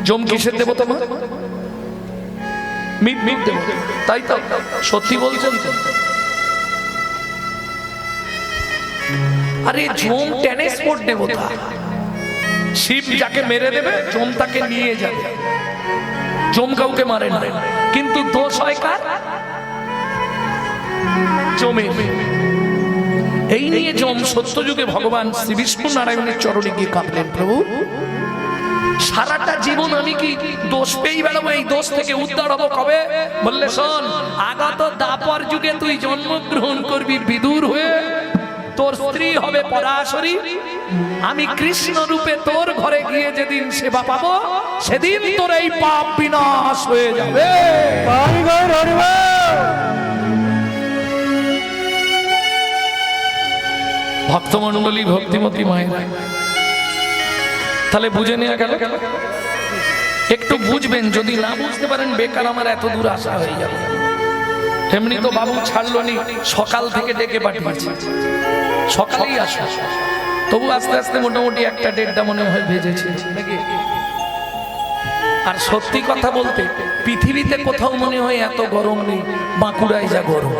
জম কিসের দেবতা মা? মিট মিট দেবতা, তাই তো? সত্যি বলছেন তো? আরে জম টেনিস কোর্ট দেবতা, শিব যাকে মেরে দেবে জম তাকে নিয়ে যাবে। জম কাউকে মারে না, কিন্তু দোষ হয় কার? জমের। এই নিয়ে জম সত্যযুগে ভগবান শ্রী বিষ্ণু নারায়ণের চরণে গিয়ে কাঁদলেন, প্রভু সারাটা জীবন আমি কি দোষ পেয়ে বেড়াবো, এই দোষ থেকে উদ্ধার হবো কবে? বললে শোন, আগত দাপর যুগে তুই জন্মগ্রহণ করবি বিদুর হয়ে, তোর স্ত্রী হবে পরাশরী, আমি কৃষ্ণ রূপে তোর ঘরে গিয়ে যেদিন সেবা পাবো সেদিন তোর এই পাপ বিনাশ হয়ে যাবে। ভক্তমণ্ডলী, ভক্তিমতী মায়েরা, তাহলে বুঝে নেওয়া গেল। একটু বুঝবেন, যদি না বুঝতে পারেন বেকার আমার এত দূর আসা হয়ে যাবে। এমনি তো বাবু ছাড়লো নি, সকাল থেকে ডেকে পাঠিয়েছে, সকালেই আসা, তবু আস্তে আস্তে মোটামুটি একটা দেড়টা মনে হয় ভেজেছে। আর সত্যি কথা বলতে পৃথিবীতে কোথাও মনে হয় এত গরম নেই, বাঁকুড়ায় যা গরম।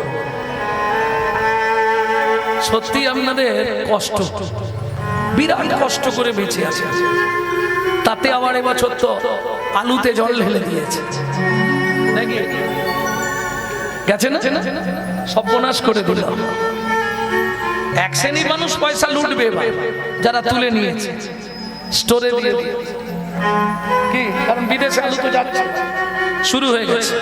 সত্যি আপনাদের কষ্ট, বিরাট কষ্ট করে বেঁচে আছে। তাতে আবার এবছর তো আলুতে জল ঢেলে দিয়েছে, গেছে না, সর্বনাশ করে দিল। এক শ্রেণীর মানুষ পয়সা লুটবে, যারা তুলে নিয়েছে স্টোরে দিয়ে দিয়েছে। কি কারণ বিদেশে আলু তো যাচ্ছে, শুরু হয়ে গেছে।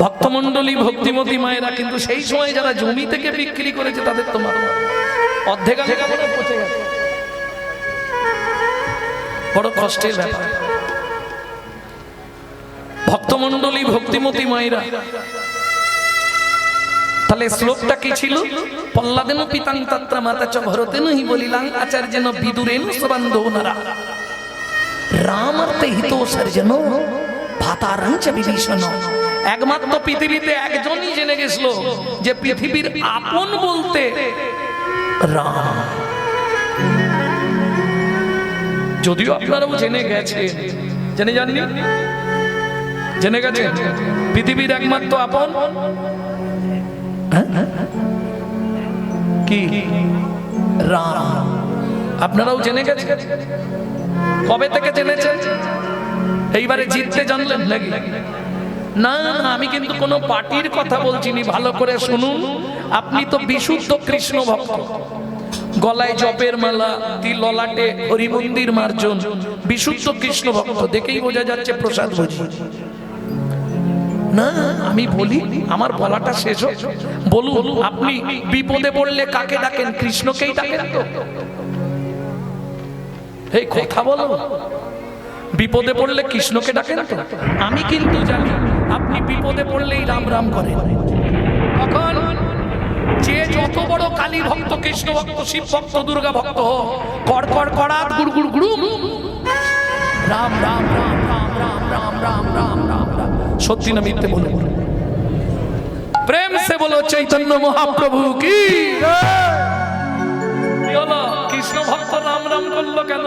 ভক্তমণ্ডলী, ভক্তিমতী মায়েরা, কিন্তু সেই সময় যারা জমি থেকে বিক্রি করেছে তাদের তো অর্ধেক পচে গেছে। বড় কষ্টের ব্যাপার। ভক্তমণ্ডলী, ভক্তিমতী মায়েরা, তাহলে শ্লোকটা কি ছিল? পল্লাদেন পিতাং তত্র মাতা চ ভরতেন হি বলিলাং আচার্যেন বিদুরেন সবন্ধোনরা রামার্থে হিতো সর্জন ভাতারাং চ বিভীষণ। একমাত্র পৃথিবীতে একজনই জেনে গেছিল যে পৃথিবীর আপন বলতে রাম। যদিও আপনারাও জেনে গেছেন, জেনে জাননি, জেনে গেছেন পৃথিবীর একমাত্র আপন কি? রাম। আপনারাও জেনে গেছেন। কবে থেকে জেনেছেন? এইবারে জিততে জানলেন নাকি? না, আমি কিন্তু কোনো পার্টির কথা বলছিনি, ভালো করে শুনুন। আপনি তো বিশুদ্ধ কৃষ্ণ ভক্ত, গলায় জপের মালা, তিল ললাটে হরি মন্দির মার্জন, বিশুদ্ধ কৃষ্ণ ভক্ত, দেখেই বোঝা যাচ্ছে প্রসাদ বুঝি না। আমি বলি, আমার বলাটা শেষ হোক। বলুন, আপনি বিপদে পড়লে কাকে ডাকেন? কৃষ্ণকেই ডাকেন তো? এই কথা বলো, বিপদে পড়লে কৃষ্ণকে ডাকেন তো? আমি কিন্তু জানি আপনি বিপদে পড়লেই রাম রাম করেন। তখন যে যত বড় কালী ভক্ত, কৃষ্ণ ভক্ত, শিব ভক্ত, দুর্গা ভক্ত হোক, কড় কড় কড়াত গুড় গুড় গুড়ু রাম রাম রাম রাম রাম রাম রাম রাম রাম রাম। সত্যি না মিথ্যে বলুন? প্রেম সে বলো চৈতন্য মহাপ্রভু কি। কৃষ্ণ ভক্ত রাম রাম করলো কেন?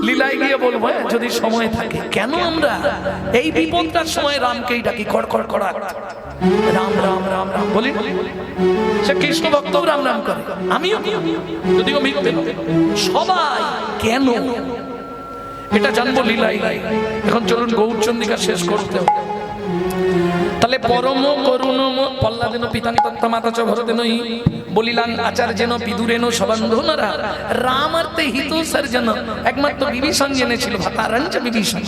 লীলায় গিয়ে বলবো যদি সময় থাকে। কেন আমরা এই বিপদটার সময় রামকেই ডাকি? কড় কড় কড়াত রাম রাম রাম রাম বলি। সে কৃষ্ণ ভক্তও রাম রাম করে, আমিও, যদিও মিথ্যে। সবাই কেন এটা জানবো লীলাই। এখন চলুন গৌরচন্দ্রিকা শেষ করতে হবে। তাহলে পরম করুণ পল্লাদেন পিতাং তত্ত্ব মাতা চ ভরতেন বলিলাং আচার্যেন বিদুরেন সবন্ধোনরা রামার্থে হিতো সর্জন। একমাত্র বিভীষণ জেনেছিল, ভাতারাং চ বিভীষণ।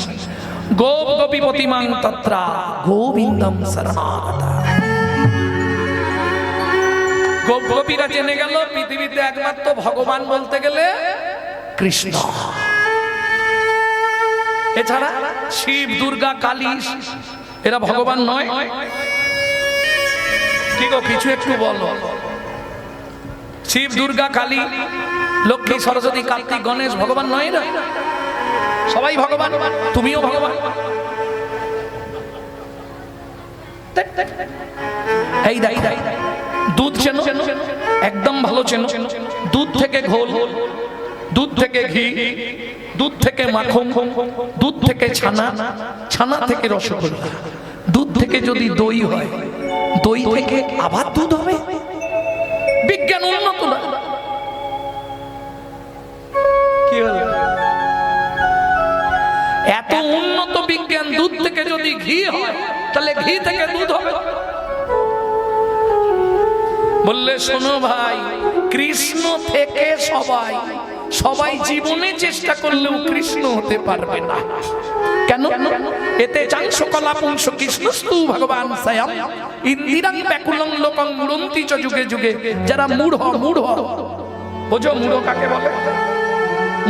গোপ গোপীপতি মাং তত্রা গোবিন্দম শরণাগতা। গোপ গোপীরা জেনে গেল পৃথিবীতে একমাত্র ভগবান বলতে গেলে কৃষ্ণ। এছাড়া শিব, দুর্গা, কালী এরা ভগবান নয়। কি গো, কিছু একটু বলো। শিব, দুর্গা, কালী, লক্ষ্মী, সরস্বতী, কার্তিক, গণেশ ভগবান নয় না? সবাই ভগবান, তুমিও ভগবান। এই দাই দাই দুধ চেনো? একদম ভালো চেনো। দুধ থেকে ঘোল, দুধ থেকে ঘি, দুধ থেকে মাখন, দুধ থেকে ছানা, ছানা থেকে রসগোল্লা, দুধ থেকে যদি দই হয়, দই থেকে আবার দুধ হবে। বিজ্ঞান উন্নত না? কি হলো? এত উন্নত বিজ্ঞান, দুধ থেকে যদি ঘি হয় তাহলে ঘি থেকে দুধ হবে। বললে শোনো ভাই, কৃষ্ণ থেকে সবাই সবাই জীবনে চেষ্টা করলেও কৃষ্ণ হতে পারবে না। কেন? এতে চাংশ কলা পুংস কৃষ্ণস্তু ভগবান স্বয়ং ইন্দিরাং ব্যাকুলং লোকং মুরন্তি চ যুগে যুগে। যারা মূঢ়, মূঢ় বোঝো মূঢ় কাকে বলে?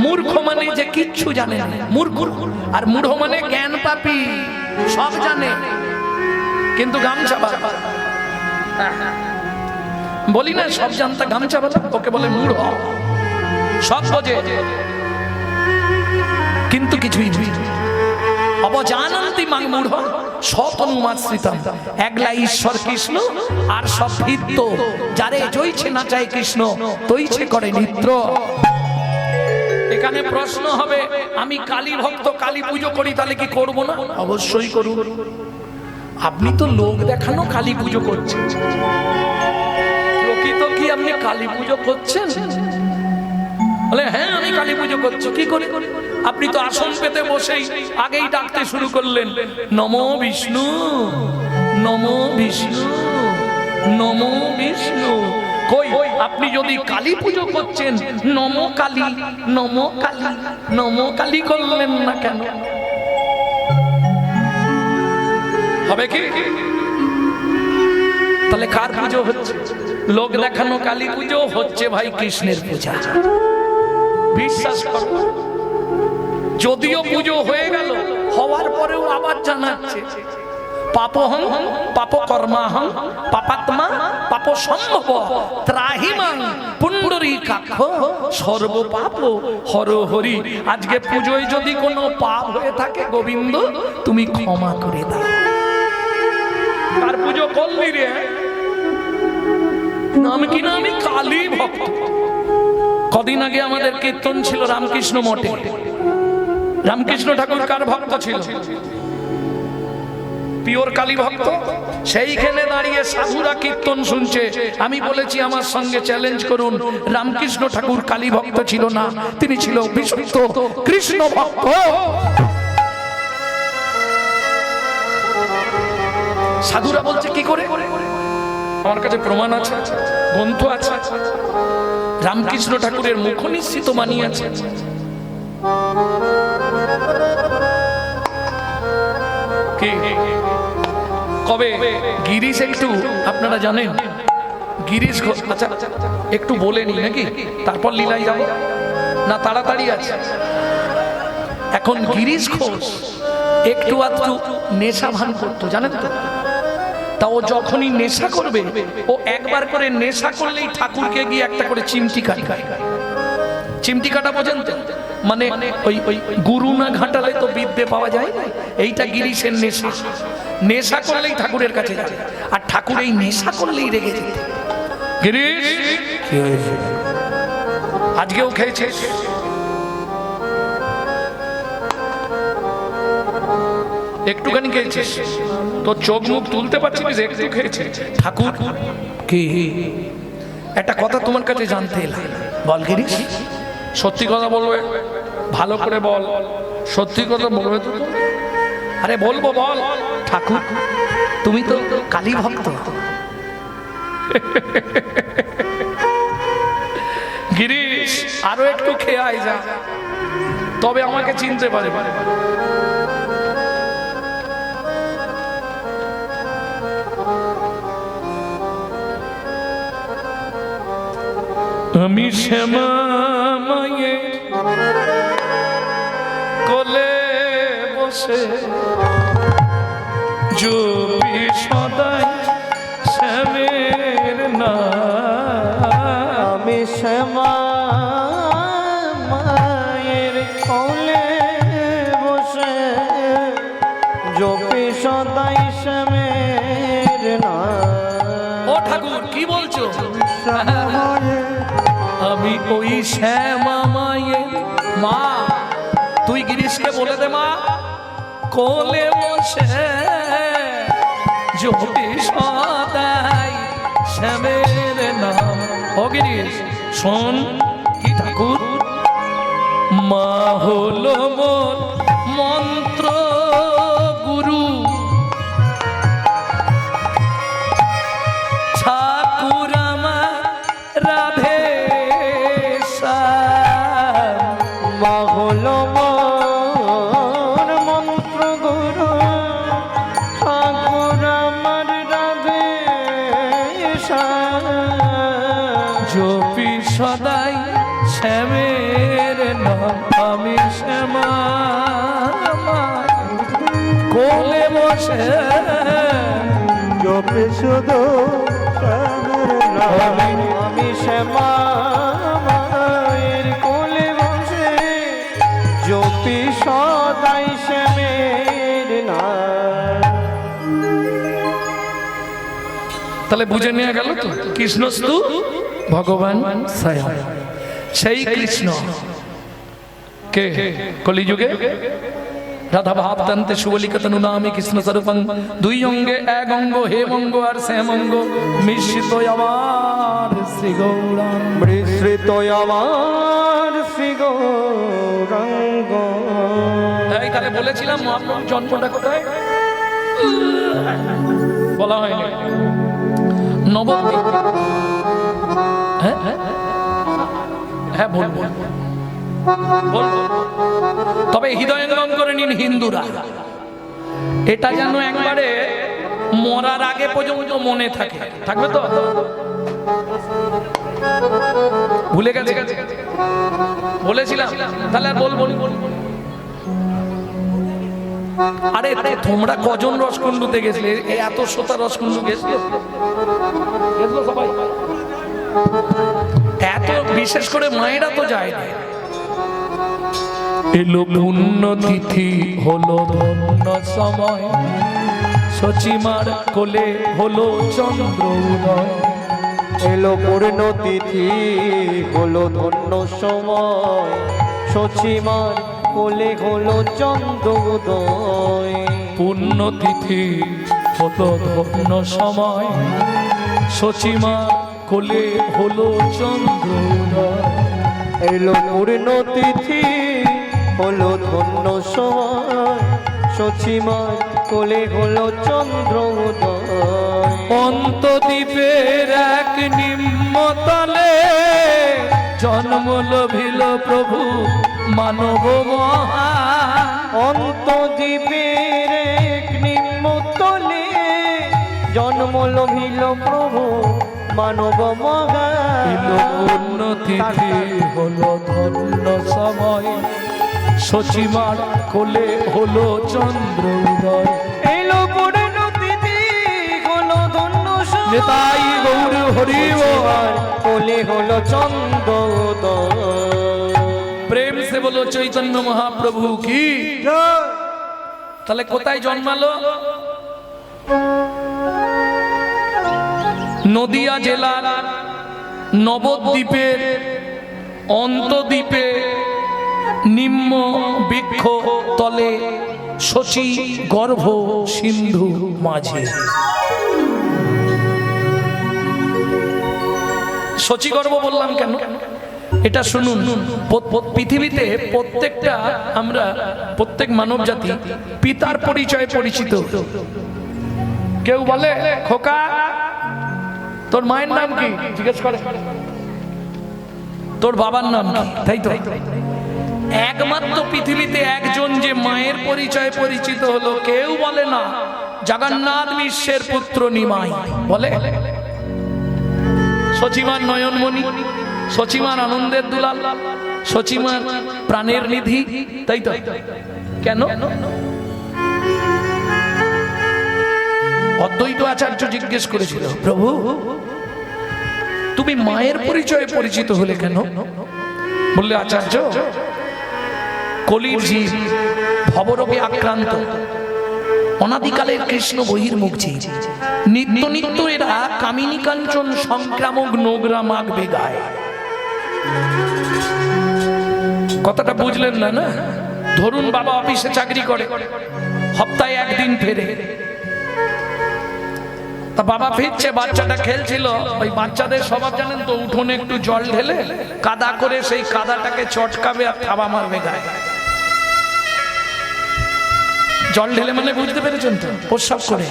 মূর্খ মানে যে কিচ্ছু জানে না, মূর্খ। আর মূঢ় মানে জ্ঞান পাপী, সব জানে কিন্তু গামছা বাঁধে। বলি না সব জানতা গামছা বাঁধে, ওকে বলে মূঢ়। সব বোঝে কিন্তু কিছুই বুঝে। অবজানন্তি মাং মূঢ় শতনুমাশ্রিতম। একলা ঈশ্বর কৃষ্ণ আর সব ভিত্ত। যারে জইছে না চায় কৃষ্ণ, তৈছে করে নিত্র। এখানে প্রশ্ন হবে, আমি কালী ভক্ত, কালী পুজো করি, তাহলে কি করব না? অবশ্যই করুন। আপনি তো লোক দেখানো কালী পুজো করছেন, প্রকৃত কি আপনি কালী পুজো করছেন? বলে হ্যাঁ আমি কালী পুজো করছি। কি করে? আপনি তো আসন পেতে বসেই আগেই ডাকতে শুরু করলেন, নমো বিষ্ণু, নমো বিষ্ণু, নমো বিষ্ণু। কই আপনি যদি কালী পুজো করছেন, নমো কালী, নমো কালী, নমো কালী করলেন না কেন? হবে কি? তাহলে কার পুজো হচ্ছে? লোক দেখানো কালী পুজো হচ্ছে ভাই কৃষ্ণের পূজা। বিশ্বাস করো, যদিও পুজো হয়ে গেল, হওয়ার পরেও আবার জানাচ্ছে পাপহং পাপ কর্মাহং পাপাত্মা পাপ সম্ভব ত্রাহিমাং পুণ্ডরীকাক্ষ সর্ব পাপ হর হরি। আজকে পুজোয় যদি কোনো পাপ হয়ে থাকে, গোবিন্দ তুমি ক্ষমা করে দাও। কার পুজো করলি রে? নাম কি না? আমি কালী ভক্ত। কদিন আগে আমাদের কীর্তন ছিল রামকৃষ্ণ মঠে। রামকৃষ্ণ ঠাকুর কার ভক্ত ছিল? পিওর কালী ভক্ত। সেইখানে দাঁড়িয়ে সাধুরা কীর্তন শুনছে। আমি বলেছি আমার সঙ্গে চ্যালেঞ্জ করুন, রামকৃষ্ণ ঠাকুর কালী ভক্ত ছিল না, তিনি ছিল বিশুদ্ধ কৃষ্ণ ভক্ত। সাধুরা বলছে কি করে? আমার কাছে প্রমাণ আছে, গ্রন্থ আছে। রামকৃষ্ণ ঠাকুরের মুখ নিশ্চিত মানি আছে। কবে গিরিশ, একটু আপনারা জানেন গিরিশ, আচ্ছা একটু বলে নি নাকি, তারপর লীলায় যাও না? তাড়াতাড়ি আছে। এখন গিরিশ ঘোষ একটু আধটু নেশা ভান করতো, জানেন তো? তা ও যখনই নেশা করবে, ও একবার করে নেশা করলেই ঠাকুরকে গিয়ে একটা করে চিমটি কাটে। চিমটি কাটা বোঝেন তো? মানে ওই গুরু না ঘাটালে তো বিদ্যে পাওয়া যায় না। এইটা গিরিশের নেশা। নেশা করলেই ঠাকুরের কাছে যাবে, আর ঠাকুর এই নেশা করলেই রেগে যেত। গিরিশ কি হয়েছে? আজকেও খেয়েছে? একটুখানি খেয়েছিস তো চোখ মুখ তুলতে পারছিস, একটু খেয়েছে। ঠাকুর কি? একটা কথা তোমার কাছে জানতে এলাম, বল গিরিশ, সত্যি কথা বলবে, ভালো করে বল, সত্যি কথা বলবে তো? আরে বলবো, বল। ঠাকুর তুমি তো কালী ভক্ত। গিরিশ আরো একটু খেয়ে আয় যা, তবে আমাকে চিনতে পারে। আমি শ্যামা মায়ের কোলে বসে জপি সদাই শ্যামের নাম। আমি শ্যামা মায়ের কোলে বসে জপি সদাই শ্যামের নাম। ও ঠাকুর কি বলছো? আমি ওই শ্যামা মায়ের মা তুই গিরিশকে বলে দে মা, কোলে বসে জপি সদাই শ্যামের নাম। ও গিরিশ শোন, কি ঠাকুর, মা হলো মোর মন্ত্র গুরু, ঠাকুর আমার রাধে শ্যাম। মা হলো মোর মন্ত্র গুরু, ঠাকুর আমার রাধে শ্যাম। জপি সদাই শ্যামের নাম, আমি শ্যামা কোলে বসে জপে শুধু শ্যামের নাম, আমি শ্যামা মায়ের কোলে বসে জপি সদাই শ্যামের নাম। তাহলে বুঝে নিয়ে গেল তো, কৃষ্ণস্তু ভগবান স্বয়ং। সেই কৃষ্ণ কে কলিযুগে রাধা ভাবতান্তে সুবলিকতনু নামে কৃষ্ণ স্বরূপং, দুই অঙ্গে এক অঙ্গ হেমঙ্গ আর শ্যামঙ্গ, মিশ্রিত আমার শ্রী গৌরাঙ্গ। বিস্মৃত আমার শ্রী গৌরাঙ্গ। এই তাহলে বলেছিলাম মহাপ্রভুর জন্মটা কোথায়, বলা হয়নি, নবদ্বীপ। হ্যাঁ হ্যাঁ বলবো, তবে হৃদয়ঙ্গম করে নিন হিন্দুরা, এটা যেন একবারে মরার আগে পর্যন্ত মনে থাকে, থাকবে তো? ভুলে গেছে, বলেছিলাম, তাহলে আর বলবো। আরে তোমরা কজন রসকুণ্ডুতে গেছিলে? এত শ্রোতা রসকুণ্ডু গেছিল সবাই, এত বিশেষ করে মায়েরা তো যায় না। এলো পুণ্য তিথি হলো ধন্য সময়, সচিমার কোলে হলো চন্দ্র উদয়। এলো পূর্ণ তিথি হলো ধন্য সময়, সচিমার কোলে হলো চন্দ্র উদয়। পুণ্য তিথি হলো ধন্য সময়, সচিমার কোলে হলো চন্দ্র উদয়। এলো পূর্ণ তিথি হলো ধন্য সময়, সচিমার কোলে হলো চন্দ্র উদয়। অন্তদ্বীপের এক নিম্নতলে জন্ম লভিল প্রভু মানব মহা। অন্তদ্বীপের এক নিম্নতলে জন্ম লভিল প্রভু মানব মহা। পূর্ণ তিথি হলো ধন্য সময়, সচিমার কোলে হলো চন্দ্র উদয়। এলো পূর্ণ তিথি হলো ধন্য সময়, নেতাই গৌর হরি সচিমার কোলে হলো চন্দ্র উদয়। প্রেম সে বলো চৈতন্য মহাপ্রভু কি। তাহলে কোথায় জন্মালো? নদিয়া জেলার নবদ্বীপের অন্তদ্বীপে নিম্ন বৃক্ষ তলে শচী গর্ভ সিন্ধু মাঝে। শচী গর্ভ বললাম কেন? এটা শুনুন, পৃথিবীতে প্রত্যেকটা আমরা প্রত্যেক মানব জাতি পিতার পরিচয়ে পরিচিত। কেউ বলে খোকা তোর মায়ের নাম কি, জিজ্ঞেস করে তোর বাবার নাম কি, তাই তো? একমাত্র পৃথিবীতে একজন যে মায়ের পরিচয়ে পরিচিত হলো, কেউ বলে না জগন্নাথ বিশ্বের পুত্র নিমাই, বলে সচিমার নয়নমণি, সচিমার আনন্দের দুলাল, সচিমার প্রাণের নিধি, তাই তো? কেন? অদ্বৈত আচার্য জিজ্ঞেস করেছিল, প্রভু তুমি মায়ের পরিচয়ে পরিচিত হলে কেন? বললে আচার্য, কলির জীব, ভবরোগে আক্রান্ত, অনাদিকালের কৃষ্ণ বহির্মুখ জীব, নিত্য নিত্য এরা কামিনী কাঞ্চন সংক্রামক নোংরা মাগবে গায়ে। কথাটা বুঝলেন না? না ধরুন বাবা অফিসে চাকরি করে, সপ্তাহে একদিন ফেরে, তা বাবা ফিরছে, বাচ্চাটা খেলছিল, ওই বাচ্চাদের স্বভাব জানেন তো, উঠোনে একটু জল ঢেলে কাদা করে সেই কাদাটাকে চটকাবে আর থাবা মারবে গায়ে। জল ঢেলে মানে বুঝতে পেরেছেন তো, প্রস্রাব করে।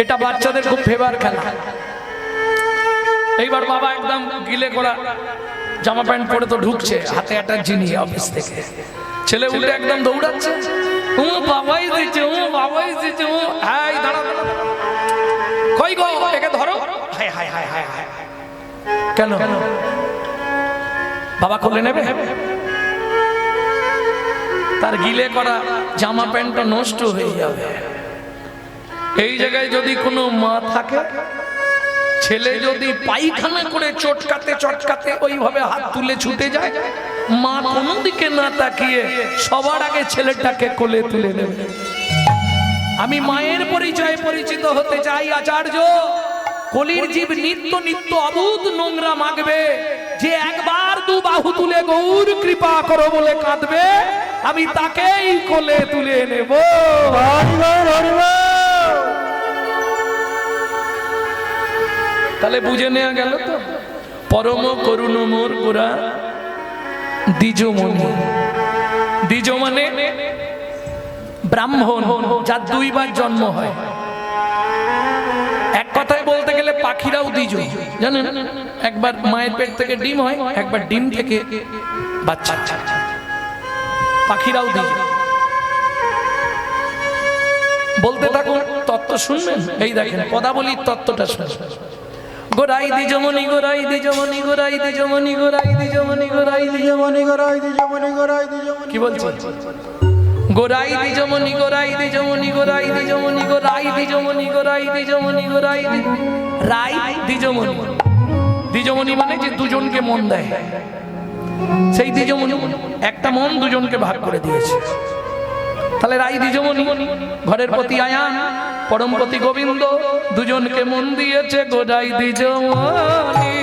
এটা বাচ্চাদের খুব ফেভার খেলা। এইবার বাবা একদম গিলে করা জামা প্যান্ট পরে তো ঢুকছে, হাতে একটা জিনিস অফিস থেকে, ছেলে উঠে একদম দৌড়াচ্ছে, ও বাবাই দিচ্ছে, ও বাবাই দিচ্ছে, ও হাই দাঁড়া, কই গো একে ধরো, high high high high high. কেন বাবা খুলে নেবে? তার গিলে করা জামা প্যান্টটা নষ্ট হয়ে যাবে। এই জায়গায় যদি কোনো মা থাকে, ছেলে যদি পায়খানা করে চটকাতে চটকাতে ওইভাবে হাত তুলে ছুটে যায়, মা কোনো দিকে না তাকিয়ে সবার আগে ছেলেটাকে কোলে তুলে নেবে। আমি মায়ের পরিচয়ে পরিচিত হতে চাই আচার্য। কলির জীব নিত্য নিত্য অবুধ নোংরা মাগবে, যে একবার দু বাহু তুলে গৌর কৃপা করো বলে কাঁদবে, আমি তাকেই কোলে তুলে নেব। তাহলে বুঝে নেওয়া গেল তো, পরম করুণ মোর গোরা দ্বিজমণি। দ্বিজ মানে ব্রাহ্মণ, যার দুইবার জন্ম হয়। এক কথায় বলতে গেলে পাখিরাও দ্বিজ, জানেন? একবার মায়ের পেট থেকে ডিম হয়, একবার ডিম থেকে বাচ্চা। পাখিরাও দ্বিজ। বলতে থাকুন, তত্ত্ব শুনবেন। এই দেখেন পদাবলীর তত্ত্বটা শুনবেন। গোরাই দ্বিজমণি, গোরাই দ্বিজমণি, গোরাই দ্বিজমণি, গোরাই দ্বিজমণি, গোরাই দ্বিজমণি, গোরাই দ্বিজমণি, গোরাই দ্বিজমণি। কি বলছে? গোরাই দ্বিজমণি, গোরাই দ্বিজমণি, গোরাই দ্বিজমণি, গোরাই দ্বিজমণি, গোরাই দ্বিজমণি, গোরাই রাই দ্বিজমণি। দ্বিজমণি মানে যে দুজনকে মন দেয়, সেই দ্বিজমণি। একটা মন দুজনকে ভাগ করে দিয়েছে। তাহলে রাই দ্বিজমণি, ঘরের প্রতি আয়ান, পরমপতি গোবিন্দ দুজনকে মন দিয়েছে। গোরাই দ্বিজমণি,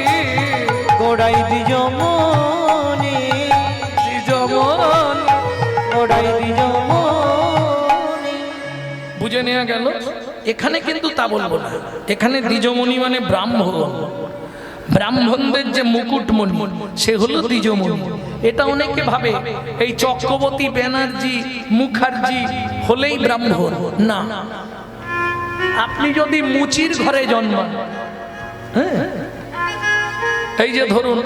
গোড়াই দ্বিজমণি, দ্বিজমণি, গোড়াই দ্বিজমণি। বুঝে নেওয়া গেল। এখানে কিন্তু তা বলবো না, এখানে দ্বিজমণি মানে ব্রাহ্মণ। ব্রাহ্মণদের যে মুকুটমণি সে হলো দ্বিজমণি। এটা অনেকে ভাবে এই চক্রবর্তী ব্যানার্জি মুখার্জি হলেই ব্রাহ্মণ। না, আপনি যদি মুচির ঘরে জন্মান, হ্যাঁ, এই যে ধরুন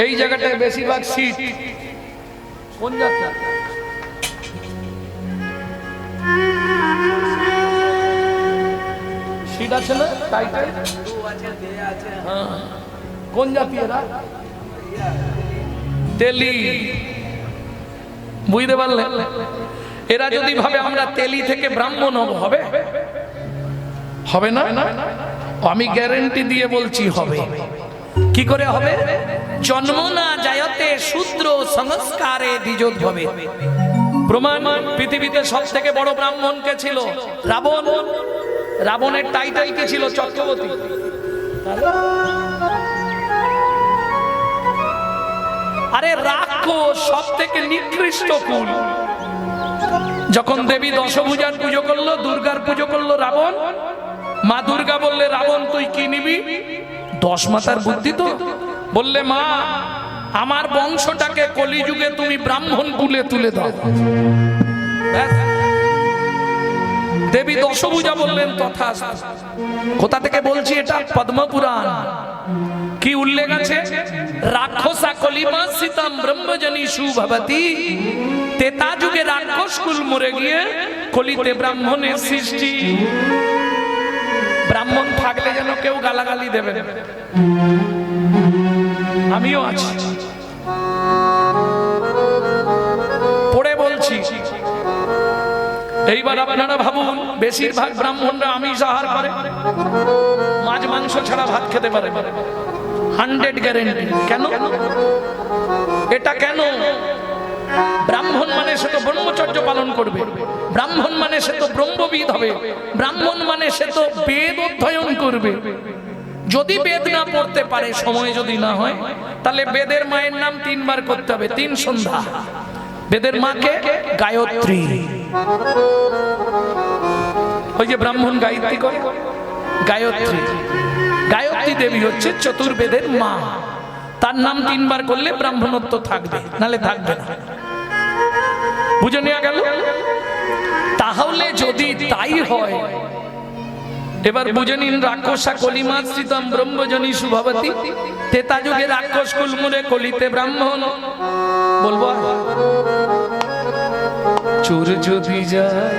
এই জায়গাটায় বেশিরভাগ সিট কোন যাত্রা, সিট আছে না, টাইটাই কোন জাতি এরা? তেলি। বুঝতে পারলেন? এরা যদি ভাবে আমরা তেলি থেকে ব্রাহ্মণ হব, হবে? হবে না। আমি গ্যারেন্টি দিয়ে বলছি হবে। কি করে হবে? জন্ম না যায়তে শূদ্র সংস্কারে দ্বিজোদ্ভবে। প্রমাণ, পৃথিবীতে সব থেকে বড় ব্রাহ্মণ কে ছিল? রাবণ। রাবণের টাইটেল কি ছিল? চক্রবর্তী। আরে রাক্ষস সব থেকে নিকৃষ্ট কুল। যখন দেবী দশভুজার পুজো করলো, দুর্গার পুজো করলো রাবণ, মা দুর্গা বললে রাবণ তুই কি নিবি? 10 মাতার বুদ্ধি তো। বললে মা আমার বংশটাকে কলিযুগে তুমি ব্রাহ্মণ কুলে তুলে দাও। দেবী দশভুজা বললেন তথাস্তু। কোথা থেকে বলছি এটা? পদ্মপুরাণ। কি উল্লেখ আছে? রাক্ষসা কলিমাসিতাম ব্রহ্মজনীষু ভবতি। তেতা যুগে রাক্ষস কুল মরে গিয়ে কলিতে ব্রাহ্মণের সৃষ্টি। ব্রাহ্মণ থাকলে যেন কেউ গালাগালি দেবে না। আমিও আছি, পড়ে বলছি। এইবার আপনারা ভাবুন, বেশিরভাগ ব্রাহ্মণরা আমিষ আহার করে, মাছ মাংস ছাড়া ভাত খেতে পারে 100 গ্যারেন্টি। কেন এটা? কেন? ব্রাহ্মণ মানে সে তো ব্রহ্মচর্য পালন করবে, ব্রাহ্মণ মানে সে তো ব্রহ্মবিদ হবে, ব্রাহ্মণ মানে সে তো বেদ অধ্যয়ন করবে। যদি বেদ না পড়তে পারে, সময় যদি না হয়, তাহলে বেদের মায়ের নাম 3 বার করতে হবে, 3 সন্ধ্যা। বেদের মাকে গায়ত্রী, ওই যে ব্রাহ্মণ গায়ত্রী করে, গায়ত্রী, গায়ত্রী দেবী হচ্ছে চতুর্বেদের মা। তার নাম 3 বার করলে ব্রাহ্মণত্ব থাকবে, নালে থাকবে না। বুঝে নেওয়া গেল? তাহলে যদি তাই হয়, এবার বুঝে নিন, রাক্ষসা কলিমাশ্রিতম ব্রহ্মজনী শুভবতী, তেতা যুগে রাক্ষস কুলমুরে কলিতে ব্রাহ্মণ। বলবো চোর যদি যায়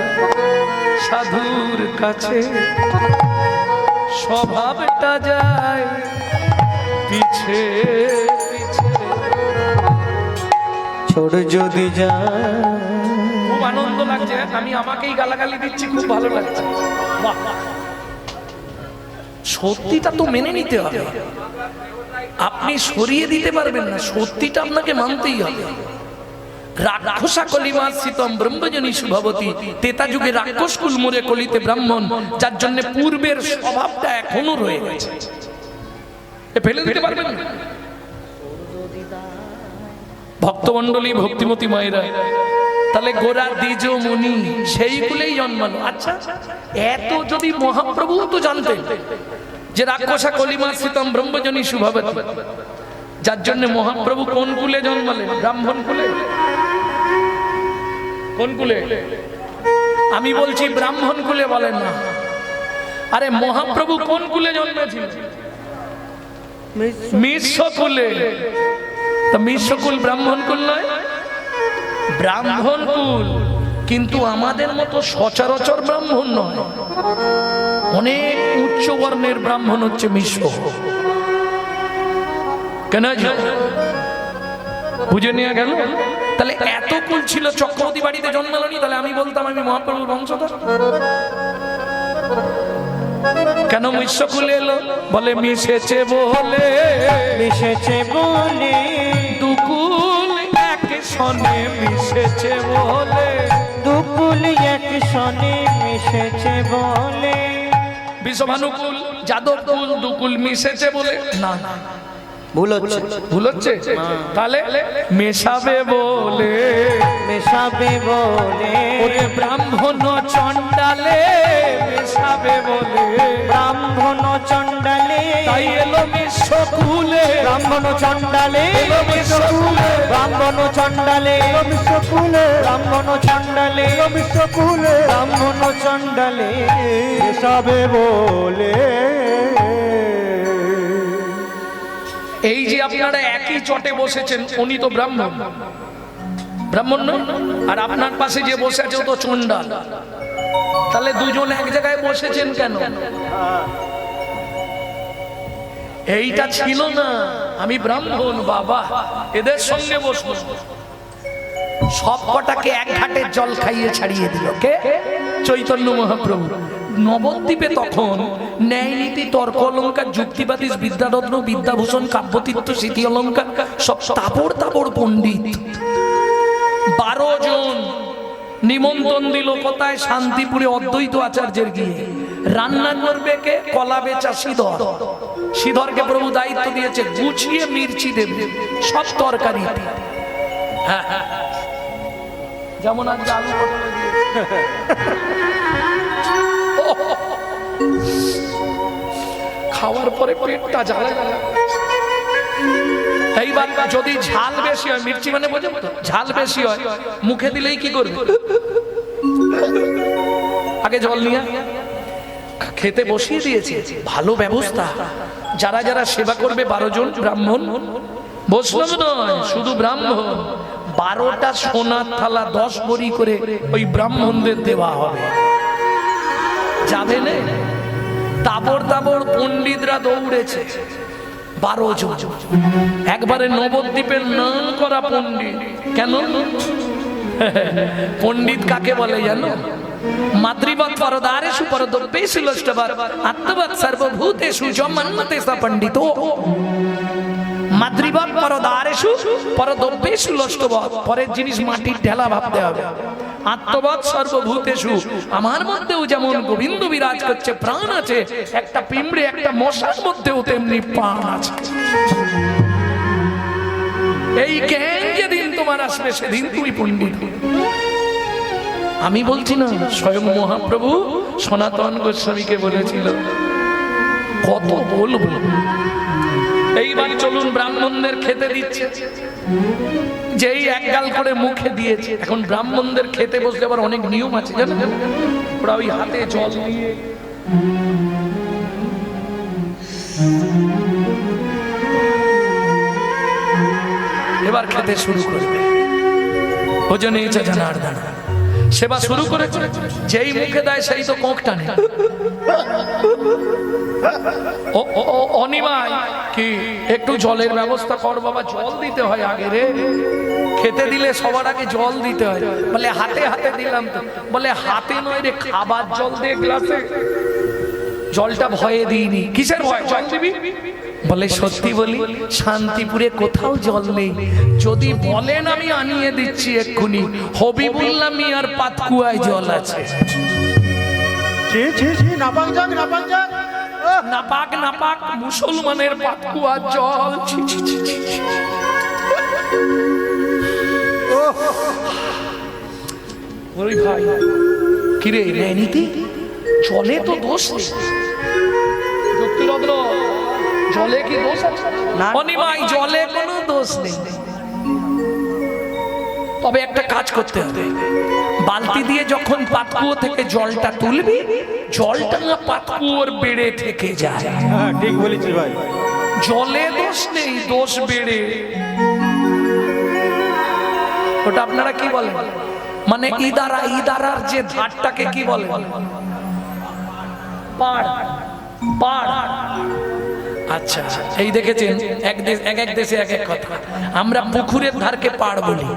সাধুর কাছে, স্বভাবটা যায় পিছে পিছে। চোর যদি যায়, খুব আনন্দ লাগছে, আমি আমাকেই গালাগালি দিচ্ছি, খুব ভালো লাগছে। বাহ, সত্যিটা তো মেনে নিতে হবে, আপনি সরিয়ে দিতে পারবেন না, সত্যিটা আপনাকে মানতেই হবে। রাক্ষসা কলিমাশ্রিতম ব্রহ্মজনী শুভবতী, তেতা যুগে রাক্ষস কুলমুরে কলিতে ব্রাহ্মণ, যার জন্য পূর্বের স্বভাবটা এখনো রয়ে গেছে, ফেলে দিতে পারবেন না। ভক্তমণ্ডলী, ভক্তিমতী মায়েরা, তাহলে গোরা দ্বিজ মুনি সেইগুলোই জন্মানো। আচ্ছা, এত যদি মহাপ্রভু তো জানতেন যে রাক্ষসা কলিমাশ্রিতম ব্রহ্মজনী শুভবতী, যার জন্য মহাপ্রভু কোন কুলে জন্মালেন? ব্রাহ্মণ কুলে। কোন কুলে? আমি বলছি ব্রাহ্মণ কুলে, বলেন না। আরে মহাপ্রভু কোন কুলে জন্মেছিলেন? মিশ্র কুলে। তা মিশ্র কুল ব্রাহ্মণ কুল নয়? ব্রাহ্মণ কুল, কিন্তু আমাদের মতো সচরাচর ব্রাহ্মণ নয়, অনেক উচ্চ বর্ণের ব্রাহ্মণ হচ্ছে মিশ্র। কেন? বুঝে নেওয়া গেল? তাহলে এত কুল ছিল, চক্রবর্তী বাড়িতে জন্মালনি, তাহলে আমি বলতাম আমি মহাপ্রভুর বংশধর। কেন মিশ্র কুলে এলো? বলে মিশেছে বলে, মিশেছে বলে, দুকুল এক সনে মিশেছে বলে, দুকুল এক সনে মিশেছে বলে। বিষভানুকুল, যাদবকুল, দুকুল মিশেছে বলে। না না, ভুল হচ্ছে, ভুল হচ্ছে। তাহলে মেশাবে বলে, মেশাবে বলে, ওরে ব্রাহ্মণ চণ্ডালে মেশাবে বলে, ব্রাহ্মণ চণ্ডালে, তাই এলো মিশ্র কুলে, ব্রাহ্মণ চণ্ডালে, এলো মিশ্র কুলে, ব্রাহ্মণ চণ্ডালে, মিশ্র কুলে, ব্রাহ্মণ চণ্ডালে, মিশ্র কুলে, ব্রাহ্মণ চণ্ডালে মেশাবে বলে। এই যে আপনারা একই চটে বসেছেন, উনি তো ব্রাহ্মণ, ব্রাহ্মণ নয়, আর আপনার পাশে যে বসে আছে ও তো চণ্ডাল। তাহলে দুজন এক জায়গায় বসেছেন কেন? এইটা ছিল না, আমি ব্রাহ্মণ বাবা, এদের সঙ্গে বসবো। সব কটাকে এক ঘাটের জল খাইয়ে ছাড়িয়ে দিল কে? চৈতন্য মহাপ্রভু। নবদ্বীপে তখন ন্যায় নীতি, তর্ক অলঙ্কার, যুক্তিবাদী, বিদ্যারত্ন, বিদ্যাভূষণ, কাব্যতীর্থ, স্মৃতি অলঙ্কার সব তাবড় তাবড় পণ্ডিত। 12 জন নিমন্ত্রণ দিল কোথায়? শান্তিপুরে অদ্বৈত আচার্যের গিয়ে। রান্না করবে কে? কলা বেচা শ্রীধর। শ্রীধরকে প্রভু দায়িত্ব দিয়েছে, গুছিয়ে মির্চি দেবে সব তরকারি। হ্যাঁ, যেমন আজকে আলু পটল দিয়েছে। খাওয়ার পরে পেটটা জ্বালা জ্বালা। এইবার যদি ঝাল বেশি হয়, মির্চি মানে বোঝো তো, ঝাল বেশি হয়, মুখে দিলেই কি করবে? আগে জল নিয়ে খেতে বসিয়ে দিয়েছে। ভালো ব্যবস্থা। যারা যারা সেবা করবে 12 জন ব্রাহ্মণ, বৈষ্ণব নয়, শুধু ব্রাহ্মণ। 12টা সোনার থালা 10 ভরি করে ওই ব্রাহ্মণদের দেওয়া হবে। যাবে না? তাবড় তাবড় পণ্ডিতরা দৌড়েছে, 12 জন একবারে। নবদ্বীপের নাম করা পণ্ডিত। কেন? পণ্ডিত কাকে বলে জানো? মাতৃবৎ পরদারেষু পরদব্যেষু লষ্টবৎ আত্মবৎ সর্বভূতেষু চ মন্মতে স পণ্ডিতো। মাতৃবৎ পরদারেষু পরদ্রব্যেষু লষ্টবৎ। পরের জিনিস মাটির ঢেলা ভাবতে হবে। আত্মবৎ সর্বভূতেষু, আমার মধ্যেও যেমন গোবিন্দ বিরাজ করছে, প্রাণ আছে, একটা পিঁমড়ে একটা মশার মধ্যেও তেমনি প্রাণ আছে। এই জ্ঞান যেদিন তোমার আসবে সেদিন তুমি পণ্ডিত। আমি বলছি না, স্বয়ং মহাপ্রভু সনাতন গোস্বামীকে বলেছিল। কত বলবো। এইবার চলুন, ব্রাহ্মণদের খেতে দিচ্ছে, যেই এক গাল করে মুখে দিয়েছে। এখন ব্রাহ্মণদের খেতে বসলে আবার অনেক নিয়ম আছে জানেন, ওরা ওই হাতে জল নিয়ে এবার খেতে শুরু করবে। ভোজনে জানার্দন সেবা শুরু করে, যেই মুখে দেয় সেই তো কোঁক টানে। অনিমাই কি একটু জলের ব্যবস্থা কর বাবা, জল দিতে হয় আগে রে, খেতে দিলে সবার আগে জল দিতে হয়। বলে হাতে হাতে দিলাম তো। বলে হাতে নয় রে, খাবার জল দে গ্লাসে। জলটা ভয়ে দিইনি। কিসের ভয়? জল দিবি। বলে সত্যি বলি, শান্তিপুরে কোথাও জল নেই। যদি বলেন আমি আনিয়ে দিচ্ছি এক্ষুনি। হবিবুল্লাহ মিয়ার পাতকুয়ায় জল আছে। নাপাক নাপাক মুসলমানের পাতকুয়ার জল। ওই ভাই কিরে নীতি, জলে তো দোষ নেই। যুক্তিরত্ন, জলে কি দোষ আছে? অনিমাই, জলে কোনো দোষ নেই। তবে একটা কাজ করতে হবে, বালতি দিয়ে যখন পাতকুয়ো থেকে জলটা তুলবি, জলটা না পাতকুয়োর বেড়ে থেকে যায়। হ্যাঁ ঠিক বলেছি ভাই, জলে দোষ নেই, দোষ বেড়ে। ওটা আপনারা কি বলেন? মানে ইদারা, ইদারার যে ধারটাকে কি বলে? পাড়। পাড়। আচ্ছা, এই দেখেছেন এক এক দেশে এক এক কথা। আমরা পুকুরের ধারকে পাড় বলি।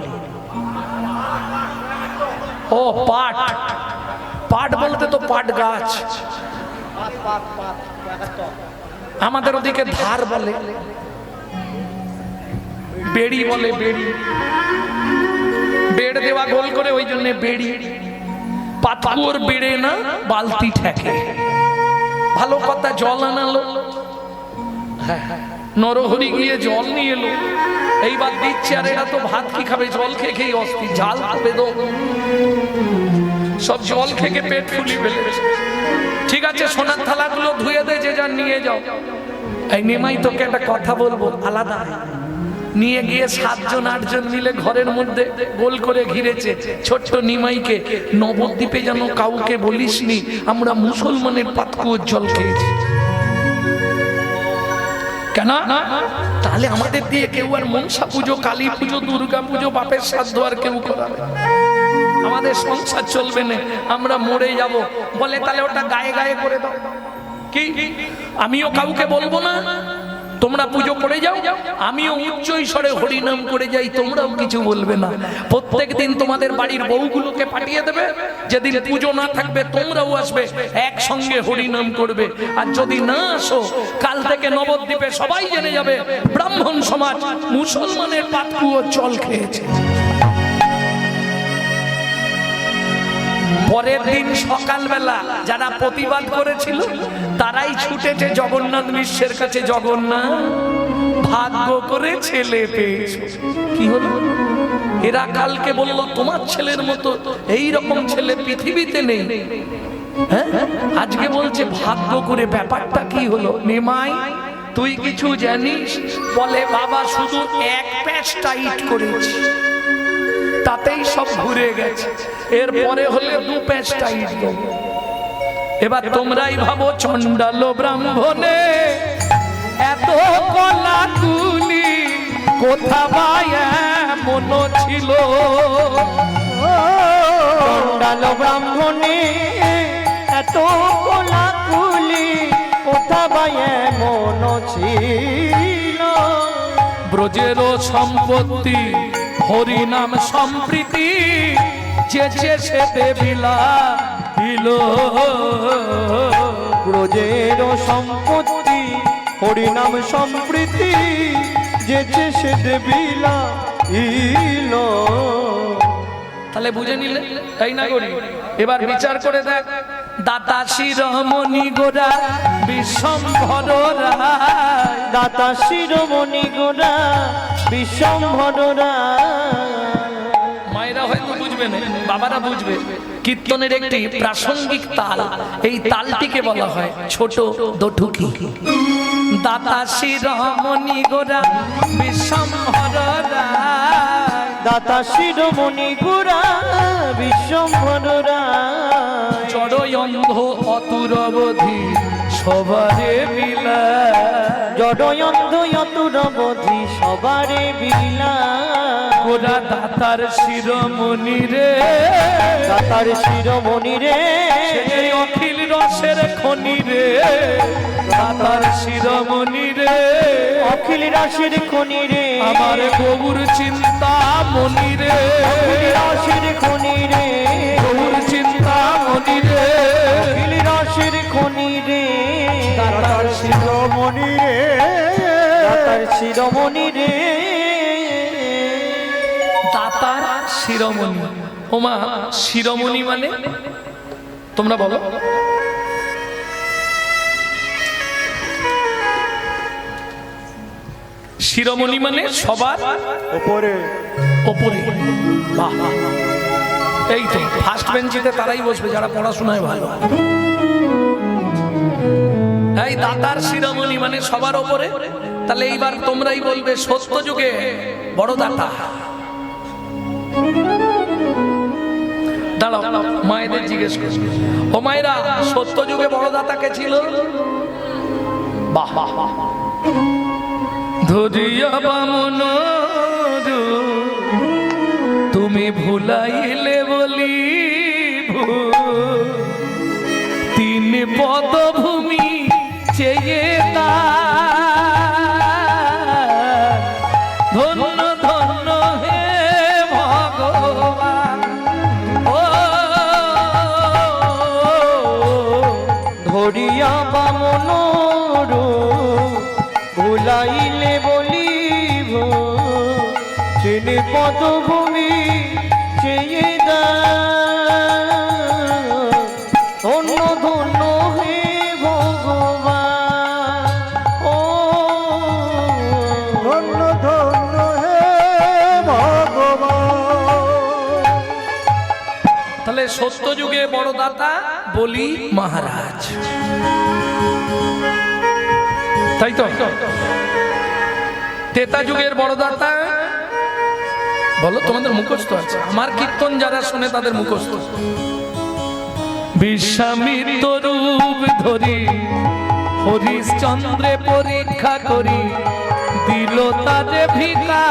ও পাট। পাট বলতে তো পাট গাছ। আমাদের ওদিকে ধার বলে, বেড়ি বলে। বেড়ি, বেড় দেওয়া গোল করে, ওই জন্য বেড়ি। পাতকুয়োর বেড়ে না, বালতি ঠেকে। ভালো কথা, জল আনালো। নরহরি গিয়ে জল নিয়ে এলো, এইবার দিচ্ছে। আর এরা তো ভাত কি খাবে, জল খেয়ে খেয়ে অস্থির। ঝাল খাবে তো সব জল খেয়ে পেট ফুলি ফেলেছে। ঠিক আছে, সোনার থালাগুলো ধুয়ে দে, যে যার নিয়ে যাও। এই নিমাই তোকে একটা কথা বলবো আলাদা। নিয়ে গিয়ে 7 জন 8 জন মিলে ঘরের মধ্যে গোল করে ঘিরেছে ছোট্ট নিমাইকে। নবদ্বীপে যেন কাউকে বলিসনি আমরা মুসলমানের পাতকুয়োর জল খেয়েছি। কেন? তাহলে আমাদের দিয়ে কেউ আর মনসা পুজো, কালী পুজো, দুর্গা পুজো, বাপের শ্রাদ্ধ আর কেউ করাবে? আমাদের সংসার চলবে না, আমরা মরে যাব। বলে তাহলে ওটা গায়ে গায়ে করে দাও। কি? আমিও কাউকে বলবো না, তোমরা পুজো করে যাও। আমিও উচ্চ ঈশ্বরে হরিনাম করে যাই, তোমরাও কিছু বলবে না। প্রত্যেক দিন তোমাদের বাড়ির বউগুলোকে পাঠিয়ে দেবে, যেদিন পুজো না থাকবে তোমরাও আসবে, একসঙ্গে হরিনাম করবে। আর যদি না আসো, কাল থেকে নবদ্বীপে সবাই জেনে যাবে ব্রাহ্মণ সমাজ মুসলমানের পাতকুয়োর জল খেয়েছে। পরের দিন সকালবেলা যারা প্রতিবাদ করেছিল তারাই ছুটেছে জগন্নাথ মিশ্রের কাছে। জগন্নাথ, ভাগ্য করে ছেলে পেয়েছে। কি হলো? এরা কালকে বলল তোমার ছেলের মতো এই রকম ছেলে পৃথিবীতে নেই। হ্যাঁ, আজকে বলছে ভাগ্য করে। ব্যাপারটা কি হলো? নিমাই, তুই কিছু জানিস? বলে বাবা, শুধু এক প্যাচ টাইট করেছি, তাতেই সব ঘুরে গেছে। এরপরে হলে 2 প্যাচ টাইট দেবো। এবার তোমরাই ভাবো, চণ্ডাল ব্রাহ্মণে এত কলাকুলি কোথা মন ছিল? চণ্ডাল ব্রাহ্মণে এত কলাকুলি কোথা মন ছিল? ব্রজের সম্পত্তি হরিনাম সম্প্রীতি, যে সেতে বিলা দিল। ব্রজের সম্পত্তি হরিনাম সম্প্রীতি, যেচে সে দেবিলা ইল। তাহলে বুঝে নিলে তাই না করি। এবার বিচার করে দেখ, দাতা শিরোমণি গোরা বিশ্বম্ভর রায়, দাতা শিরোমণি গোরা বিশ্বম্ভর রায়। মায়েরা হয়তো বুঝবে না, বাবারা বুঝবে। কীর্তনের একটি প্রাসঙ্গিক তাল, এই তালটিকে বলা হয় ছোট দঠুকি। দাতা শিরোমণি গোরা বিশ্বম্ভর রায়, দাতা শিরোমণি গোরা বিশ্বম্ভর রায়। জড় অন্ধ অতুরবধি সবারে বিলা, জড়য়ন্ধ অতুরবধি সবারে বিলা। গোরা দাতার শিরোমণি রে, দাতার শিরোমণি রে, সে অখিল রসের খনি রে, দাতার শিরোমণি রে, অখিল রাশের খনি রে, আমার গৌর চিন্তা মনি রে, অখিল রাশের খনি রে, গৌর চিন্তা মনি রে, অখিল রাশের খনি রে, দাতার শিরোমণি রে, দাতার শিরোমণি রে। দাতার শিরোমণি। ওমা শিরোমণি মানে তোমরা বলো। শিরোমণি মানে সবার উপরে ওপরে। বাহ, এই তো ফার্স্ট বেঞ্চিতে তারাই বসবে যারা পড়াশোনায় ভালো। এই দাতার শিরোমণি মানে সবার ওপরে। তাহলে এইবার তোমরাই বলবে সত্য যুগে বড় দাতা। দাঁড়াও, মায়েদের জিজ্ঞেস করো, ও মায়েরা সত্য যুগে বড় দাতা কে ছিল? বাহ বাহ বাহ। ধরিয়া বামন তুমি ভুলাইলে বলি, তিন পদভূমি চেয়ে ধন্য ধন্য হে ভগবান। ও ধরিয়া বামন ভুলাইলে বলিব, তিন পদভূমি চেয়ে ধন্য ধন্য হে ভগবান। ও ধন্য ধন্য হে ভগবান। তাহলে সত্য যুগে বড় দাতা বলি মহারাজ, তাই তো? ত্রেতা যুগের বড় দাতা বলো, তোমাদের মুখস্থ আছে, আমার কীর্তন যারা শুনে তাদের মুখস্থ। বিশ্বামিত্র রূপ ধরি হরিশ্চন্দ্রে পরীক্ষা করি, দিল তারে ভিকা